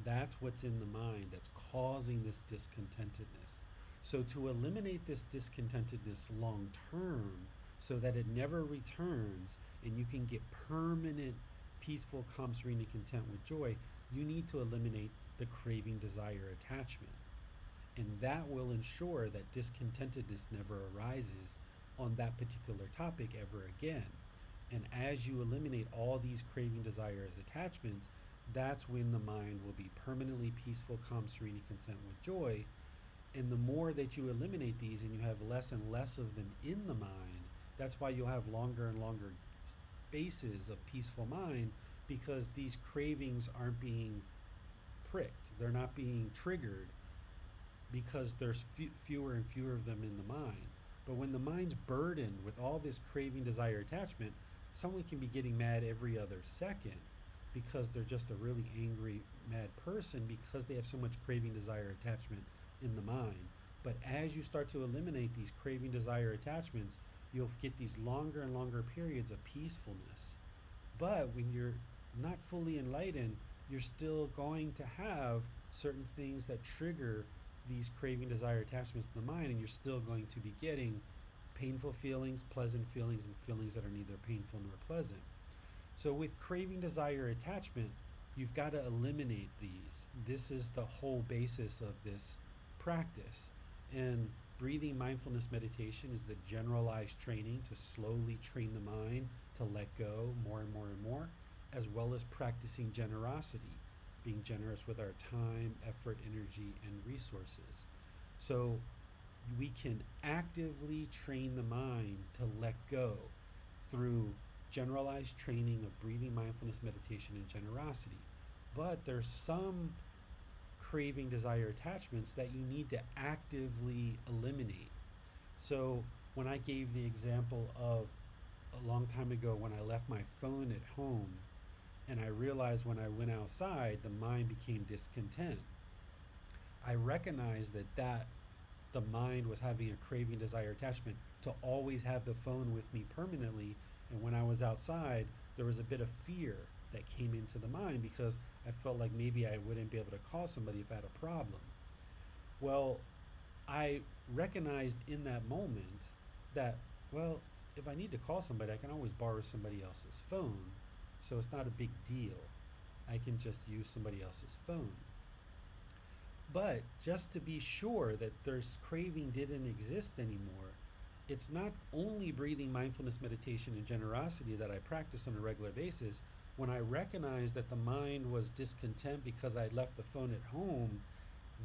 That's what's in the mind that's causing this discontentedness. So to eliminate this discontentedness long term, so that it never returns and you can get permanent, peaceful, calm, serene, and content with joy, you need to eliminate the craving, desire, attachment. And that will ensure that discontentedness never arises on that particular topic ever again. And as you eliminate all these craving, desires, attachments, that's when the mind will be permanently peaceful, calm, serene, and content with joy. And the more that you eliminate these and you have less and less of them in the mind, that's why you'll have longer and longer spaces of peaceful mind, because these cravings aren't being pricked. They're not being triggered because there's fewer and fewer of them in the mind. But when the mind's burdened with all this craving, desire, attachment, someone can be getting mad every other second because they're just a really angry, mad person because they have so much craving, desire, attachment in the mind. But as you start to eliminate these craving, desire, attachments, you'll get these longer and longer periods of peacefulness. But when you're not fully enlightened, you're still going to have certain things that trigger these craving, desire, attachments in the mind, and you're still going to be getting painful feelings, pleasant feelings, and feelings that are neither painful nor pleasant. So with craving, desire, attachment, you've got to eliminate these. This is the whole basis of this practice. And breathing mindfulness meditation is the generalized training to slowly train the mind to let go more and more and more, as well as practicing generosity, being generous with our time, effort, energy, and resources. So we can actively train the mind to let go through generalized training of breathing, mindfulness, meditation, and generosity. But there's some craving, desire, attachments that you need to actively eliminate. So when I gave the example of a long time ago when I left my phone at home, and I realized when I went outside, the mind became discontent. I recognized that the mind was having a craving, desire, attachment to always have the phone with me permanently. And when I was outside, there was a bit of fear that came into the mind because I felt like maybe I wouldn't be able to call somebody if I had a problem. Well, I recognized in that moment that, well, if I need to call somebody, I can always borrow somebody else's phone. So it's not a big deal. I can just use somebody else's phone. But just to be sure that this craving didn't exist anymore, it's not only breathing, mindfulness, meditation, and generosity that I practice on a regular basis. When I recognized that the mind was discontent because I left the phone at home,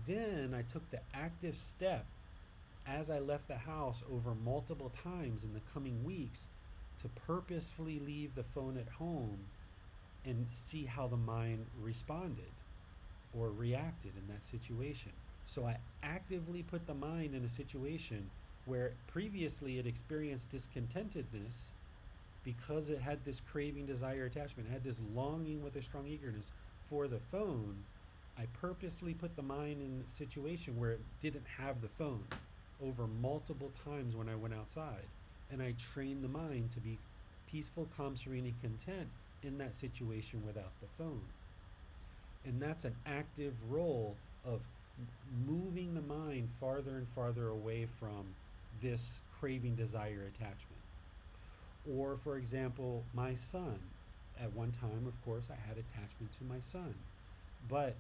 then I took the active step as I left the house over multiple times in the coming weeks to purposefully leave the phone at home and see how the mind responded or reacted in that situation. So I actively put the mind in a situation where previously it experienced discontentedness because it had this craving, desire, attachment, it had this longing with a strong eagerness for the phone. I purposefully put the mind in a situation where it didn't have the phone over multiple times when I went outside. And I trained the mind to be peaceful, calm, serene, and content in that situation without the phone. And that's an active role of moving the mind farther and farther away from this craving, desire, attachment. Or, for example, my son. At one time, of course, I had attachment to my son. But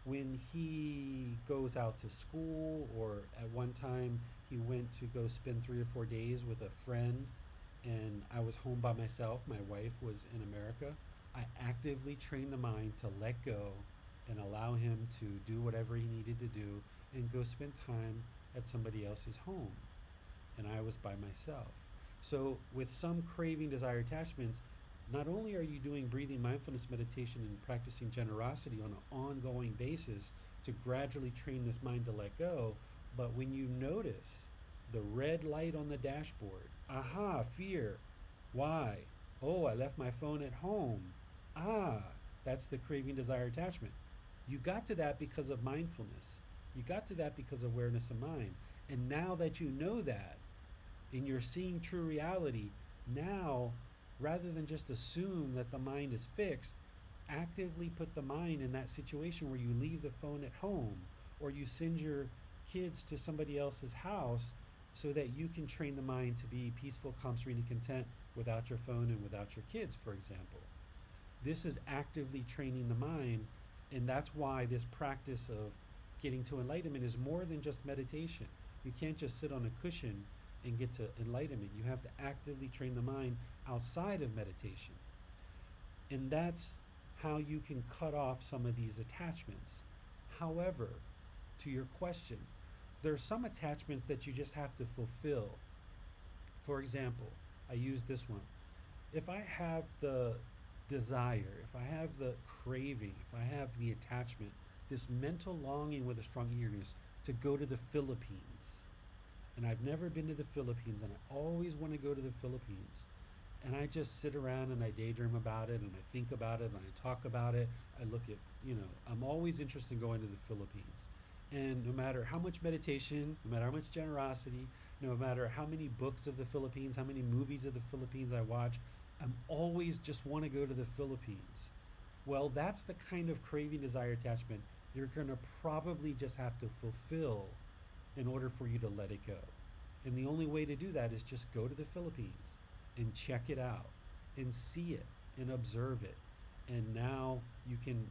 when he goes out to school, or at one time he went to go spend 3 or 4 days with a friend, and I was home by myself, my wife was in America, I actively trained the mind to let go and allow him to do whatever he needed to do and go spend time at somebody else's home. And I was by myself. So with some craving, desire, attachments, not only are you doing breathing, mindfulness, meditation, and practicing generosity on an ongoing basis to gradually train this mind to let go, but when you notice the red light on the dashboard, aha, fear. Why? Oh, I left my phone at home. Ah, that's the craving, desire, attachment. You got to that because of mindfulness. You got to that because of awareness of mind. And now that you know that, and you're seeing true reality, now, rather than just assume that the mind is fixed, actively put the mind in that situation where you leave the phone at home, or you send your kids to somebody else's house so that you can train the mind to be peaceful, calm, serene, and content without your phone and without your kids, for example. This is actively training the mind, and that's why this practice of getting to enlightenment is more than just meditation. You can't just sit on a cushion and get to enlightenment. You have to actively train the mind outside of meditation. And that's how you can cut off some of these attachments. However, to your question, there are some attachments that you just have to fulfill. For example, I use this one. If I have the desire, if I have the craving, if I have the attachment, this mental longing with a strong eagerness to go to the Philippines, and I've never been to the Philippines, and I always want to go to the Philippines, and I just sit around and I daydream about it, and I think about it, and I talk about it. I look at, I'm always interested in going to the Philippines. And no matter how much meditation, no matter how much generosity, no matter how many books of the Philippines, how many movies of the Philippines I watch, I'm always just want to go to the Philippines. Well, that's the kind of craving, desire, attachment you're going to probably just have to fulfill in order for you to let it go. And the only way to do that is just go to the Philippines and check it out and see it and observe it. And now you can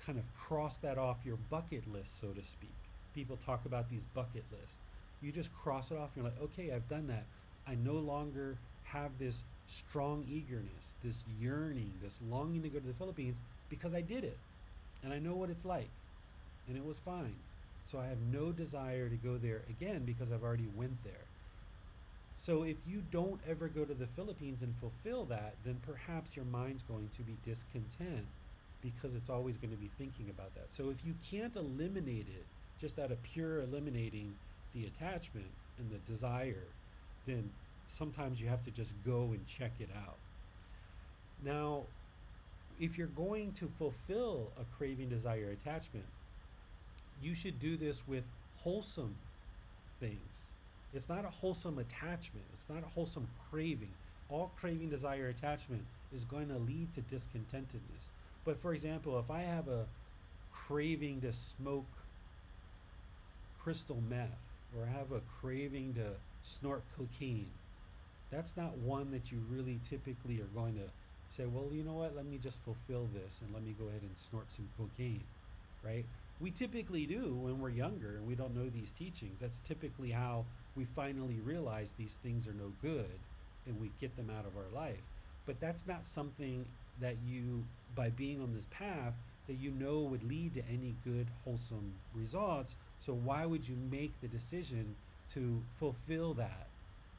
kind of cross that off your bucket list, so to speak. People talk about these bucket lists. You just cross it off and you're like, okay, I've done that. I no longer have this strong eagerness, this yearning, this longing to go to the Philippines because I did it. And I know what it's like. And it was fine. So I have no desire to go there again because I've already went there. So if you don't ever go to the Philippines and fulfill that, then perhaps your mind's going to be discontent because it's always going to be thinking about that. So if you can't eliminate it just out of pure eliminating the attachment and the desire, then sometimes you have to just go and check it out. Now, if you're going to fulfill a craving, desire, attachment, you should do this with wholesome things. It's not a wholesome attachment. It's not a wholesome craving. All craving, desire, attachment is going to lead to discontentedness. But for example, if I have a craving to smoke crystal meth, or I have a craving to snort cocaine, that's not one that you really typically are going to say, well, you know what, let me just fulfill this and let me go ahead and snort some cocaine, right? We typically do when we're younger and we don't know these teachings. That's typically how we finally realize these things are no good and we get them out of our life. But that's not something that you, by being on this path, that you know would lead to any good, wholesome results. So why would you make the decision to fulfill that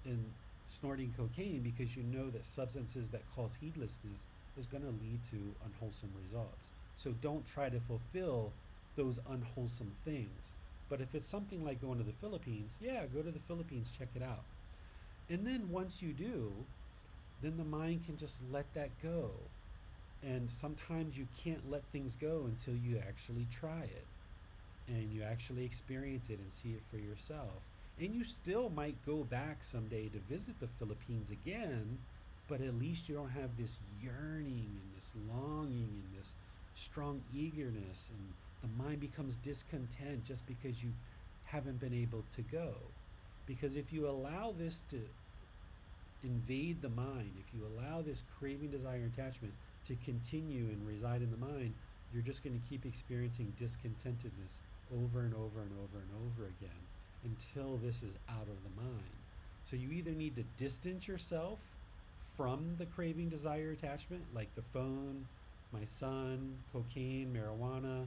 in snorting cocaine? Because you know that substances that cause heedlessness is going to lead to unwholesome results. So don't try to fulfill those unwholesome things. But if it's something like going to the Philippines, yeah, go to the Philippines, check it out. And then once you do, then the mind can just let that go. And sometimes you can't let things go until you actually try it and you actually experience it and see it for yourself. And you still might go back someday to visit the Philippines again, but at least you don't have this yearning and this longing and this strong eagerness, and the mind becomes discontent just because you haven't been able to go. Because if you allow this to invade the mind, if you allow this craving, desire, attachment to continue and reside in the mind, you're just going to keep experiencing discontentedness over and over and over and over again until this is out of the mind. So you either need to distance yourself from the craving, desire, attachment, like the phone, my son, cocaine, marijuana.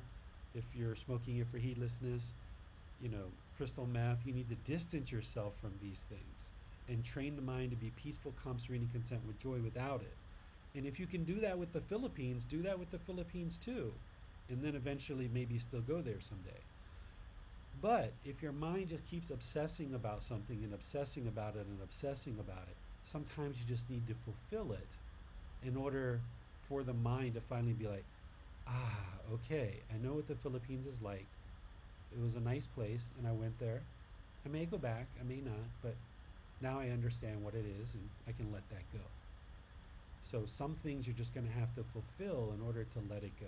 If you're smoking it for heedlessness, crystal meth, you need to distance yourself from these things and train the mind to be peaceful, calm, serene, and content with joy without it. And if you can do that with the Philippines, do that with the Philippines too. And then eventually maybe still go there someday. But if your mind just keeps obsessing about something and obsessing about it and obsessing about it, sometimes you just need to fulfill it in order for the mind to finally be like, okay, I know what the Philippines is like. It was a nice place and I went there. I may go back, I may not, but now I understand what it is and I can let that go. So some things you're just going to have to fulfill in order to let it go.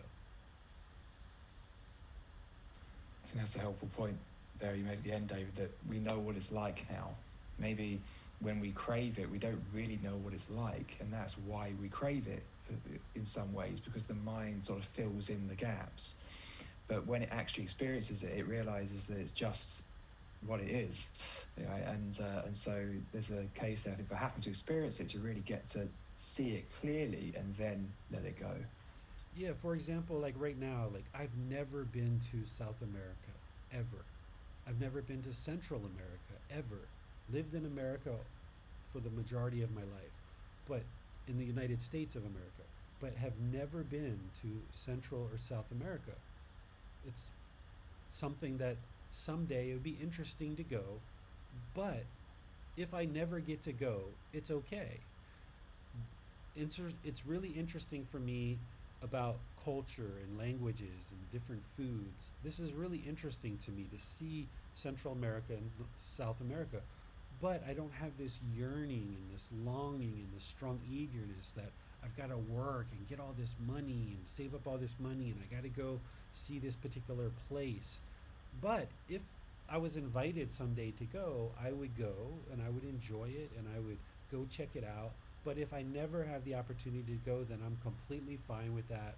I think that's a helpful point there you made at the end, David, that we know what it's like now. Maybe when we crave it, we don't really know what it's like, and that's why we crave it in some ways, because the mind sort of fills in the gaps. But when it actually experiences it, it realizes that it's just what it is. And so there's a case there, if I happen to experience it, to really get to see it clearly and then let it go. Yeah, for example, like right now, like I've never been to South America ever. I've never been to Central America ever. Lived in America for the majority of my life, but in the United States of America, but have never been to Central or South America. It's something that someday it would be interesting to go, but if I never get to go, it's okay. It's really interesting for me about culture and languages and different foods. This is really interesting to me to see Central America and South America. But I don't have this yearning and this longing and this strong eagerness that I've got to work and get all this money and save up all this money and I got to go see this particular place. But if I was invited someday to go, I would go and I would enjoy it and I would go check it out. But if I never have the opportunity to go, then I'm completely fine with that.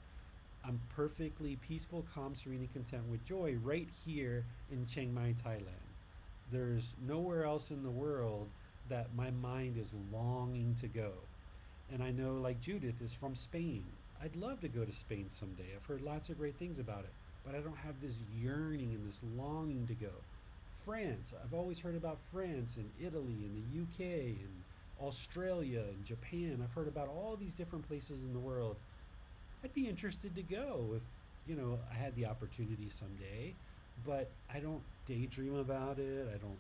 I'm perfectly peaceful, calm, serene, and content with joy right here in Chiang Mai, Thailand. There's nowhere else in the world that my mind is longing to go. And I know, like Judith is from Spain. I'd love to go to Spain someday. I've heard lots of great things about it, but I don't have this yearning and this longing to go. France, I've always heard about France and Italy and the UK and Australia and Japan. I've heard about all these different places in the world. I'd be interested to go if, I had the opportunity someday, but I don't daydream about it. I don't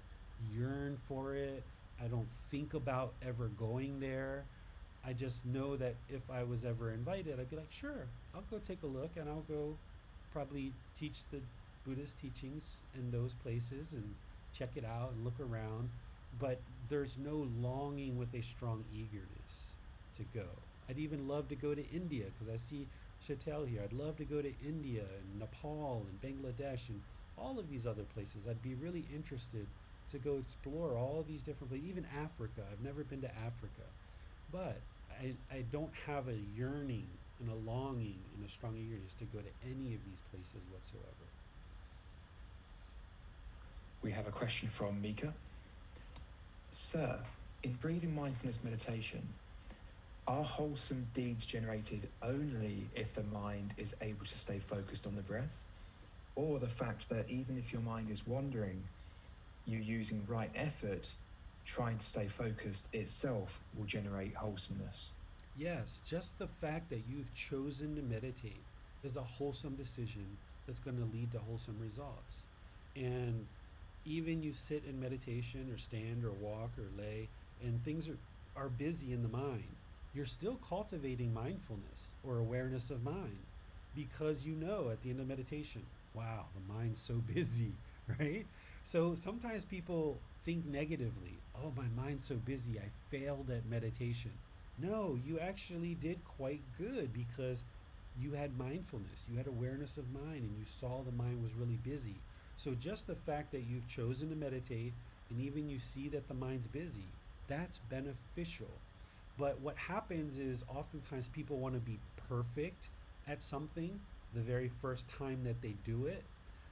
yearn for it. I don't think about ever going there. I just know that if I was ever invited, I'd be like, sure, I'll go take a look and I'll go probably teach the Buddhist teachings in those places and check it out and look around. But there's no longing with a strong eagerness to go. I'd even love to go to India because I see Chatel here. I'd love to go to India and Nepal and Bangladesh and all of these other places. I'd be really interested to go explore all these different places, even Africa. I've never been to Africa. But I don't have a yearning and a longing and a strong eagerness to go to any of these places whatsoever. We have a question from Mika. Sir, in breathing mindfulness meditation, are wholesome deeds generated only if the mind is able to stay focused on the breath? Or the fact that even if your mind is wandering, you using right effort, trying to stay focused itself will generate wholesomeness? Yes, just the fact that you've chosen to meditate is a wholesome decision that's going to lead to wholesome results. And even you sit in meditation or stand or walk or lay and things are busy in the mind, you're still cultivating mindfulness or awareness of mind because you know at the end of meditation, wow, the mind's so busy, right? So sometimes people think negatively, oh, my mind's so busy, I failed at meditation. No, you actually did quite good because you had mindfulness, you had awareness of mind, and you saw the mind was really busy. So just the fact that you've chosen to meditate and even you see that the mind's busy, that's beneficial. But what happens is oftentimes people want to be perfect at something the very first time that they do it.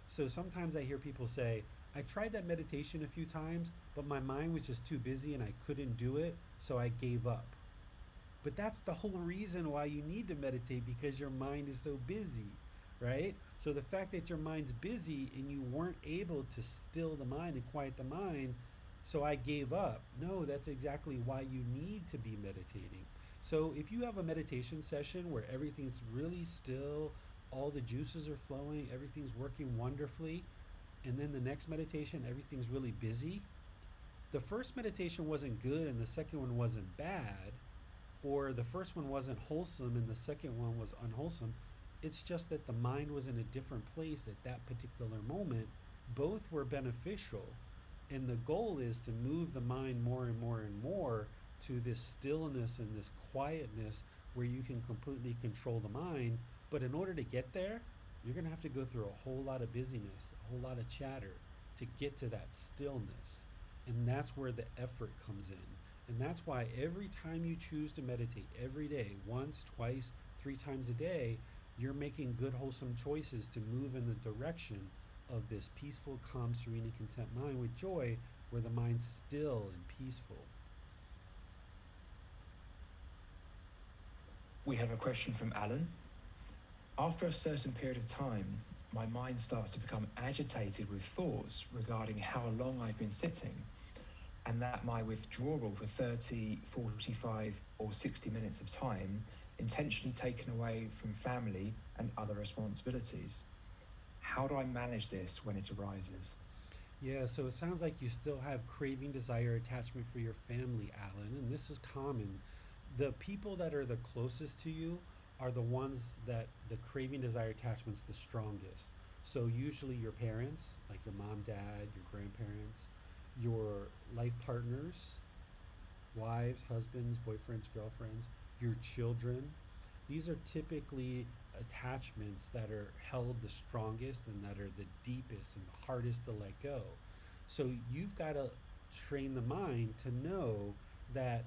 So sometimes I hear people say, I tried that meditation a few times, but my mind was just too busy and I couldn't do it, so I gave up. But that's the whole reason why you need to meditate because your mind is so busy, right? So the fact that your mind's busy and you weren't able to still the mind and quiet the mind, so I gave up. No, that's exactly why you need to be meditating. So if you have a meditation session where everything's really still, all the juices are flowing, everything's working wonderfully, and then the next meditation, everything's really busy, the first meditation wasn't good and the second one wasn't bad, or the first one wasn't wholesome and the second one was unwholesome. It's just that the mind was in a different place at that particular moment. Both were beneficial. And the goal is to move the mind more and more and more to this stillness and this quietness where you can completely control the mind. But in order to get there, you're going to have to go through a whole lot of busyness, a whole lot of chatter to get to that stillness. And that's where the effort comes in. And that's why every time you choose to meditate, every day, once, twice, 3 times a day, you're making good, wholesome choices to move in the direction of this peaceful, calm, serene, and content mind with joy, where the mind's still and peaceful. We have a question from Alan. After a certain period of time, my mind starts to become agitated with thoughts regarding how long I've been sitting, and that my withdrawal for 30, 45, or 60 minutes of time intentionally taken away from family and other responsibilities. How do I manage this when it arises? Yeah, so it sounds like you still have craving, desire, attachment for your family, Alan, and this is common. The people that are the closest to you are the ones that the craving, desire, attachment's the strongest. So usually your parents, like your mom, dad, your grandparents, your life partners, wives, husbands, boyfriends, girlfriends, your children. These are typically attachments that are held the strongest and that are the deepest and the hardest to let go. So you've got to train the mind to know that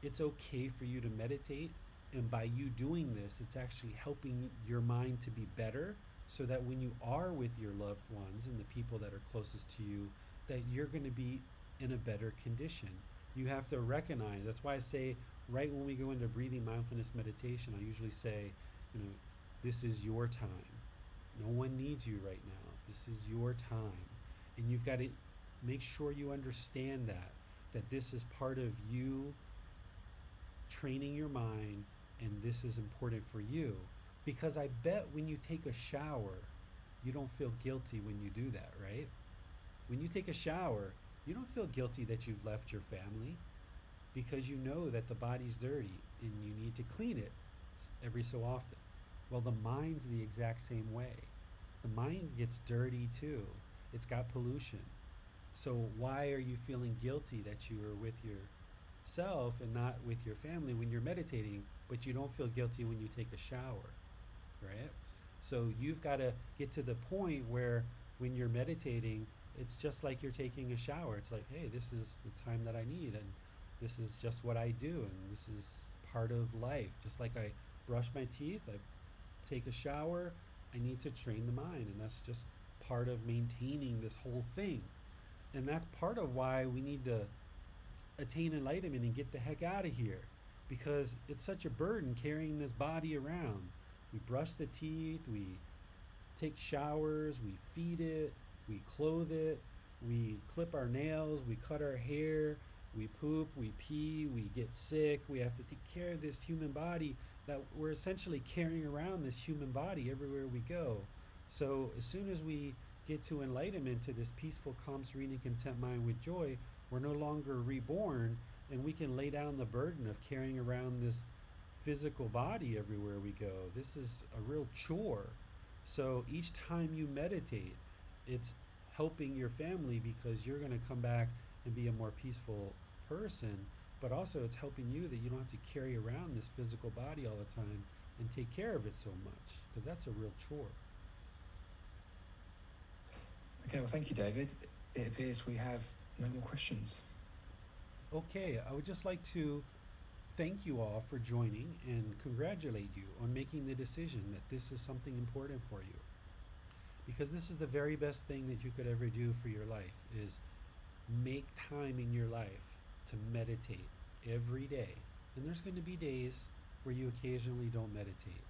it's okay for you to meditate. And by you doing this, it's actually helping your mind to be better so that when you are with your loved ones and the people that are closest to you, that you're going to be in a better condition. You have to recognize, that's why I say right when we go into breathing mindfulness meditation, I usually say, you know, this is your time. No one needs you right now. This is your time. And you've got to make sure you understand that this is part of you training your mind and this is important for you. Because I bet when you take a shower, you don't feel guilty when you do that, right? When you take a shower, you don't feel guilty that you've left your family because you know that the body's dirty and you need to clean it every so often. Well, the mind's the exact same way. The mind gets dirty too. It's got pollution. So why are you feeling guilty that you are with yourself and not with your family when you're meditating, but you don't feel guilty when you take a shower, right? So you've got to get to the point where when you're meditating, it's just like you're taking a shower. It's like, hey, this is the time that I need, and this is just what I do, and this is part of life. Just like I brush my teeth, I take a shower, I need to train the mind, and that's just part of maintaining this whole thing. And that's part of why we need to attain enlightenment and get the heck out of here because it's such a burden carrying this body around. We brush the teeth, we take showers, we feed it, we clothe it, we clip our nails, we cut our hair, we poop, we pee, we get sick. We have to take care of this human body that we're essentially carrying around this human body everywhere we go. So as soon as we get to enlightenment, to this peaceful, calm, serene, and content mind with joy, we're no longer reborn and we can lay down the burden of carrying around this physical body everywhere we go. This is a real chore. So each time you meditate, it's helping your family because you're going to come back and be a more peaceful person, but also it's helping you that you don't have to carry around this physical body all the time and take care of it so much because that's a real chore. Okay, well, thank you, David. It appears we have no more questions. Okay, I would just like to thank you all for joining and congratulate you on making the decision that this is something important for you. Because this is the very best thing that you could ever do for your life is make time in your life to meditate every day. And there's going to be days where you occasionally don't meditate.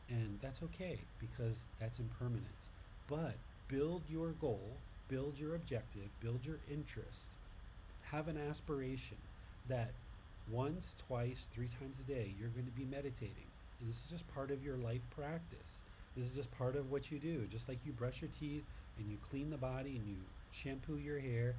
And that's okay because that's impermanence. But build your goal, build your objective, build your interest, have an aspiration that once, twice, 3 times a day, you're going to be meditating. And this is just part of your life practice. This is just part of what you do. Just like you brush your teeth and you clean the body and you shampoo your hair,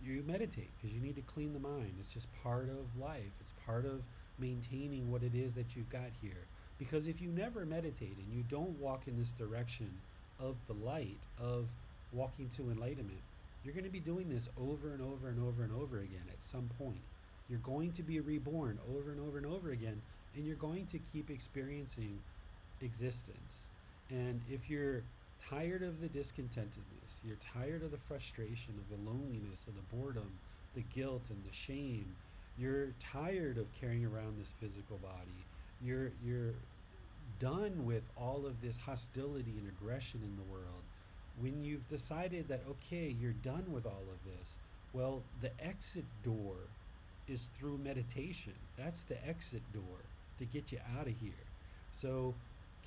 you meditate because you need to clean the mind. It's just part of life. It's part of maintaining what it is that you've got here. Because if you never meditate and you don't walk in this direction of the light, of walking to enlightenment, you're going to be doing this over and over and over and over again at some point. You're going to be reborn over and over and over again, and you're going to keep experiencing existence. And if you're tired of the discontentedness, you're tired of the frustration, of the loneliness, of the boredom, the guilt and the shame, you're tired of carrying around this physical body, you're done with all of this hostility and aggression in the world, when you've decided that, okay, you're done with all of this, well, the exit door is through meditation. That's the exit door to get you out of here. So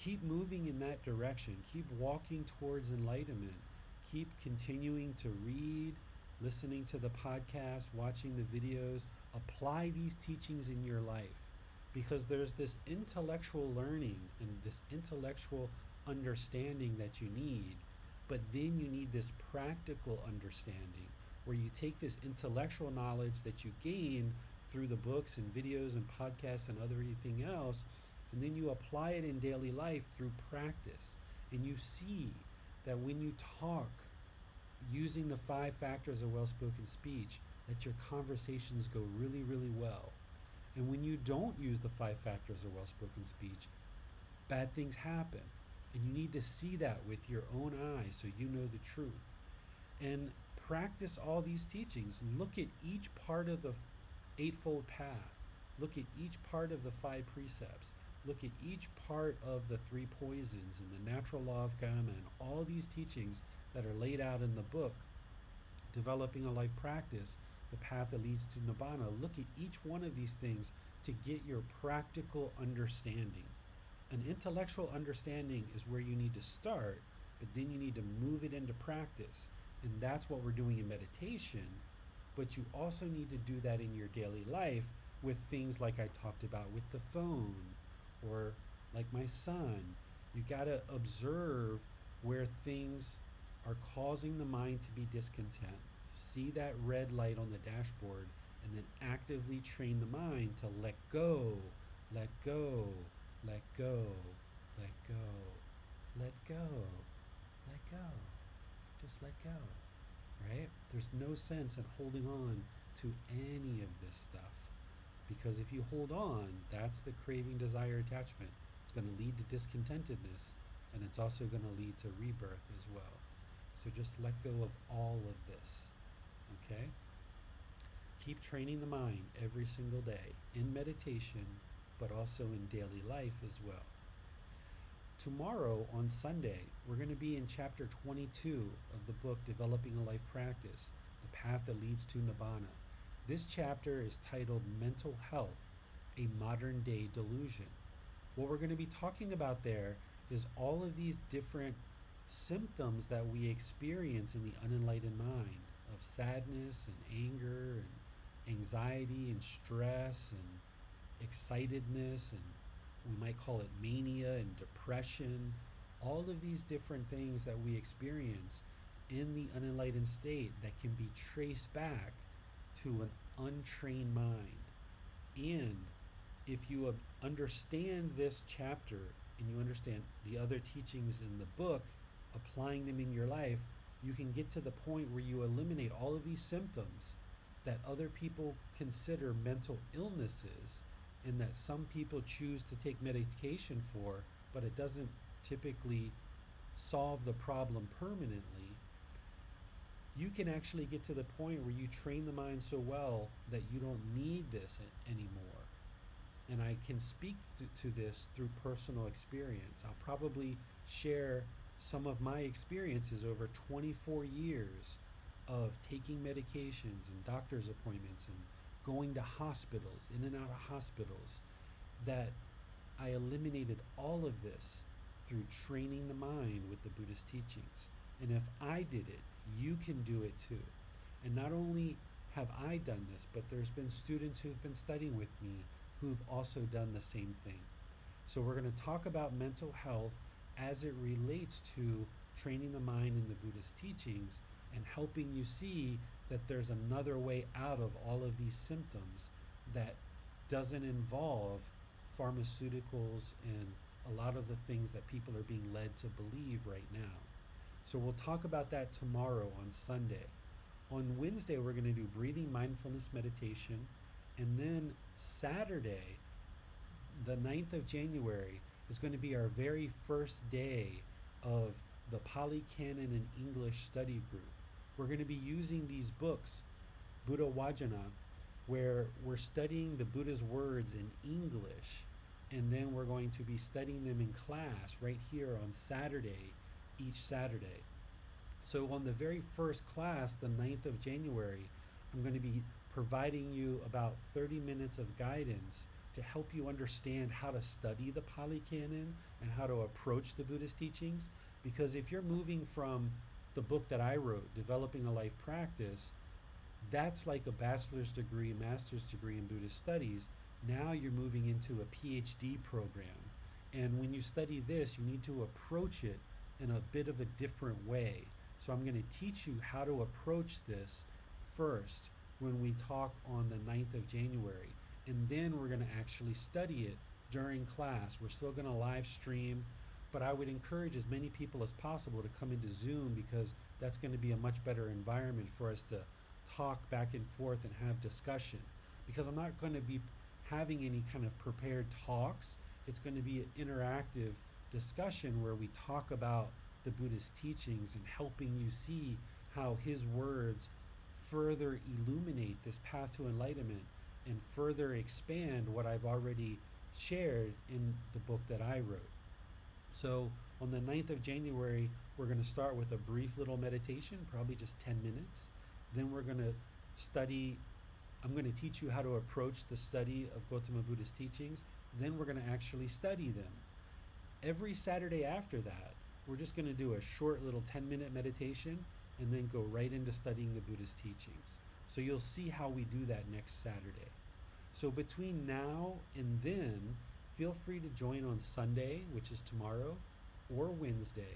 Keep moving in that direction. Keep walking towards enlightenment. Keep continuing to read, listening to the podcast, watching the videos. Apply these teachings in your life, because there's this intellectual learning and this intellectual understanding that you need, but then you need this practical understanding where you take this intellectual knowledge that you gain through the books and videos and podcasts and everything else, and then you apply it in daily life through practice. And you see that when you talk using the 5 factors of well-spoken speech, that your conversations go really, really well. And when you don't use the 5 factors of well-spoken speech, bad things happen. And you need to see that with your own eyes so you know the truth. And practice all these teachings. Look at each part of the Eightfold Path. Look at each part of the 5 precepts. Look at each part of the 3 poisons and the natural law of karma and all these teachings that are laid out in the book, Developing a Life Practice, the path that leads to Nibbana. Look at each one of these things to get your practical understanding. An intellectual understanding is where you need to start, but then you need to move it into practice. And that's what we're doing in meditation. But you also need to do that in your daily life with things like I talked about with the phone, or like my son. You got to observe where things are causing the mind to be discontent. See that red light on the dashboard, and then actively train the mind to let go, let go, let go, let go, let go, let go. Just let go, right? There's no sense in holding on to any of this stuff, because if you hold on, that's the craving, desire, attachment. It's going to lead to discontentedness, and it's also going to lead to rebirth as well. So just let go of all of this, okay? Keep training the mind every single day in meditation, but also in daily life as well. Tomorrow, on Sunday, we're going to be in chapter 22 of the book Developing a Life Practice, the path that leads to Nibbana. This chapter is titled Mental Health, a Modern Day Delusion. What we're going to be talking about there is all of these different symptoms that we experience in the unenlightened mind, of sadness and anger and anxiety and stress and excitedness, and we might call it mania and depression. All of these different things that we experience in the unenlightened state that can be traced back to an untrained mind. And if you understand this chapter and you understand the other teachings in the book, applying them in your life, you can get to the point where you eliminate all of these symptoms that other people consider mental illnesses, and that some people choose to take medication for, but it doesn't typically solve the problem permanently. You can actually get to the point where you train the mind so well that you don't need this anymore. And I can speak to this through personal experience. I'll probably share some of my experiences over 24 years of taking medications and doctor's appointments and going to hospitals, in and out of hospitals, that I eliminated all of this through training the mind with the Buddhist teachings. And if I did it, you can do it too. And not only have I done this, but there's been students who've been studying with me who've also done the same thing. So we're going to talk about mental health as it relates to training the mind in the Buddhist teachings and helping you see that there's another way out of all of these symptoms that doesn't involve pharmaceuticals and a lot of the things that people are being led to believe right now. So we'll talk about that tomorrow on Sunday. On Wednesday, we're going to do breathing mindfulness meditation. And then Saturday, the 9th of January, is going to be our very first day of the Pali Canon and English study group. We're going to be using these books, Buddha Vajana, where we're studying the Buddha's words in English, and then we're going to be studying them in class right here on Saturday, each Saturday. So on the very first class, the 9th of January, I'm going to be providing you about 30 minutes of guidance to help you understand how to study the Pali Canon and how to approach the Buddhist teachings. Because if you're moving from the book that I wrote, Developing a Life Practice, that's like a bachelor's degree, master's degree in Buddhist studies. Now you're moving into a PhD program. And when you study this, you need to approach it in a bit of a different way. So I'm going to teach you how to approach this first when we talk on the 9th of January. And then we're going to actually study it during class. We're still going to live stream, but I would encourage as many people as possible to come into Zoom, because that's going to be a much better environment for us to talk back and forth and have discussion. Because I'm not going to be having any kind of prepared talks. It's going to be an interactive discussion where we talk about the Buddhist teachings and helping you see how his words further illuminate this path to enlightenment and further expand what I've already shared in the book that I wrote. So on the 9th of January, we're going to start with a brief little meditation, probably just 10 minutes. Then we're going to study, I'm going to teach you how to approach the study of Gautama Buddha's teachings. Then we're going to actually study them. Every Saturday after that, we're just going to do a short little 10-minute meditation and then go right into studying the Buddhist teachings. So you'll see how we do that next Saturday. So between now and then, feel free to join on Sunday, which is tomorrow, or Wednesday.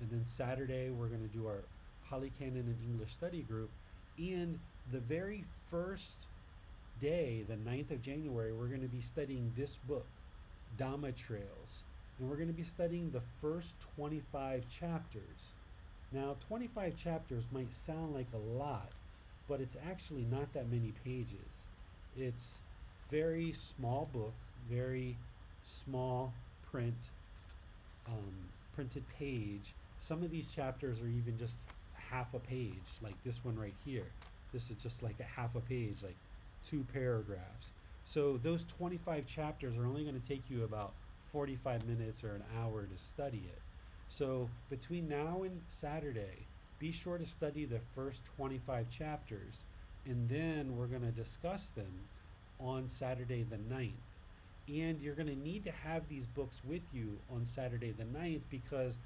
And then Saturday, we're going to do our Pali Canon and English study group. And the very first day, the 9th of January, we're going to be studying this book, Dhamma Trails. And we're going to be studying the first 25 chapters. Now, 25 chapters might sound like a lot, but it's actually not that many pages. It's very small book, very small print, printed page. Some of these chapters are even just half a page, like this one right here. This is just like a half a page, like 2 paragraphs. So those 25 chapters are only going to take you about 45 minutes or an hour to study it. So between now and Saturday, be sure to study the first 25 chapters, and then we're going to discuss them on Saturday the 9th. And you're going to need to have these books with you on Saturday the 9th, because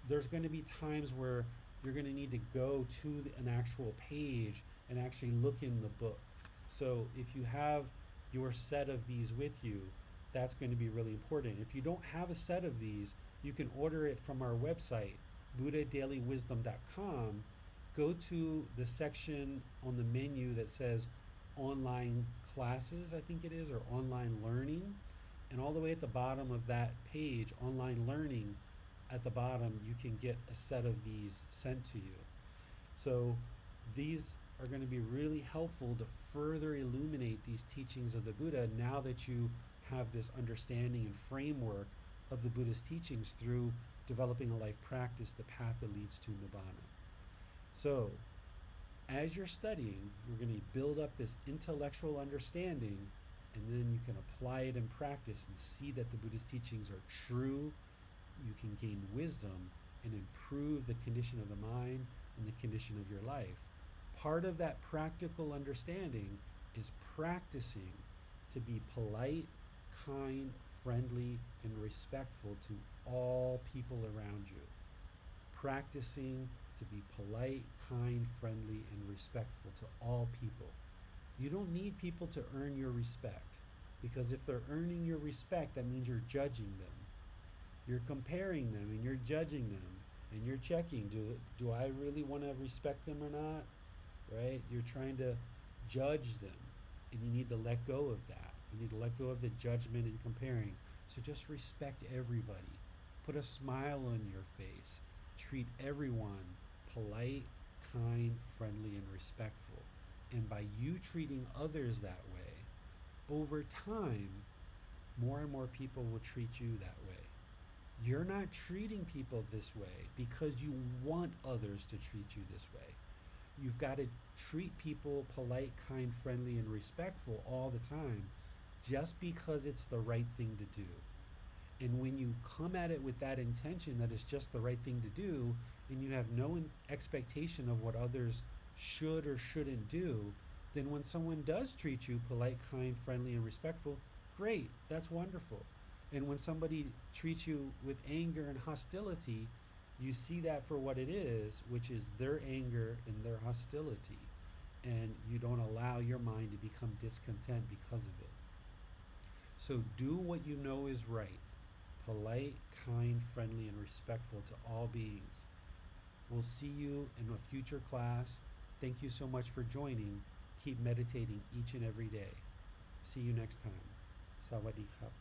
there's going to be times where you're going to need to go to an actual page and actually look in the book. So if you have your set of these with you, that's going to be really important. If you don't have a set of these, you can order it from our website, buddhadailywisdom.com. Go to the section on the menu that says online classes, I think it is, or online learning. And all the way at the bottom of that page, online learning, at the bottom, you can get a set of these sent to you. So these are going to be really helpful to further illuminate these teachings of the Buddha now that you have this understanding and framework of the Buddha's teachings through developing a life practice, the path that leads to Nibbana. So, as you're studying, you're going to build up this intellectual understanding, and then you can apply it in practice and see that the Buddha's teachings are true. You can gain wisdom and improve the condition of the mind and the condition of your life. Part of that practical understanding is practicing to be polite, kind, friendly, and respectful to all people around you. Practicing to be polite, kind, friendly, and respectful to all people. You don't need people to earn your respect, because if they're earning your respect, that means you're judging them. You're comparing them and you're judging them and you're checking, do I really want to respect them or not? Right? You're trying to judge them, and you need to let go of that. You need to let go of the judgment and comparing. So just respect everybody. Put a smile on your face. Treat everyone polite, kind, friendly, and respectful. And by you treating others that way, over time, more and more people will treat you that way. You're not treating people this way because you want others to treat you this way. You've got to treat people polite, kind, friendly, and respectful all the time, just because it's the right thing to do. And when you come at it with that intention that it's just the right thing to do, and you have no expectation of what others should or shouldn't do, then when someone does treat you polite, kind, friendly, and respectful, Great, that's wonderful. And when somebody treats you with anger and hostility, you see that for what it is, which is their anger and their hostility. And you don't allow your mind to become discontent because of it. So do what you know is right. Polite, kind, friendly, and respectful to all beings. We'll see you in a future class. Thank you so much for joining. Keep meditating each and every day. See you next time. Sawadee krap.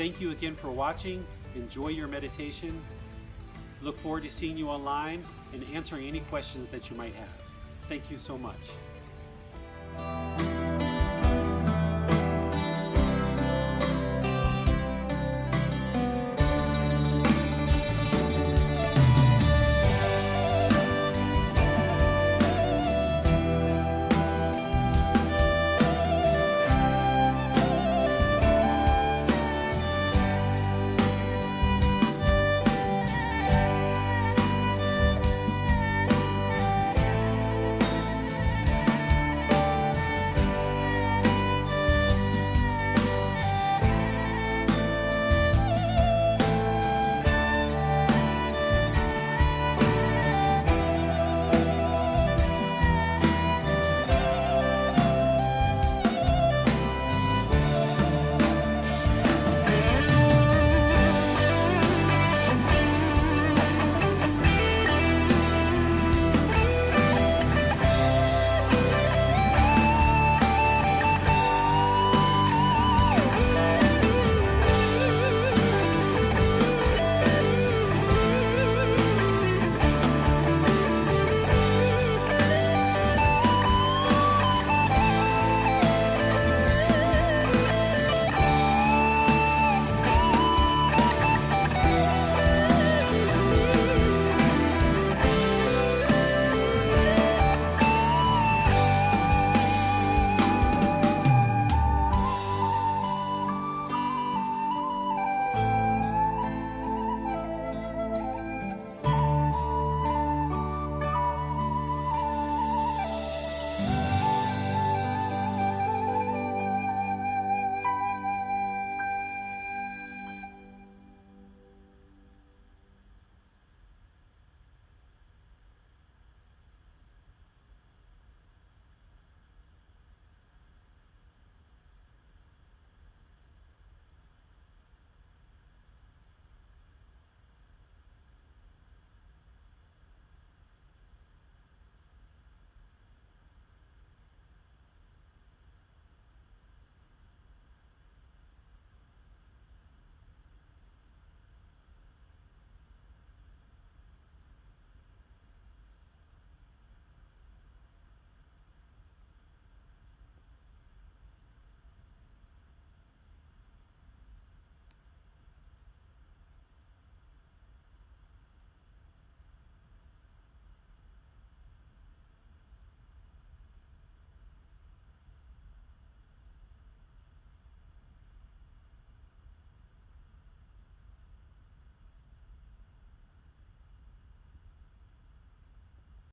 Thank you again for watching. Enjoy your meditation. Look forward to seeing you online and answering any questions that you might have. Thank you so much.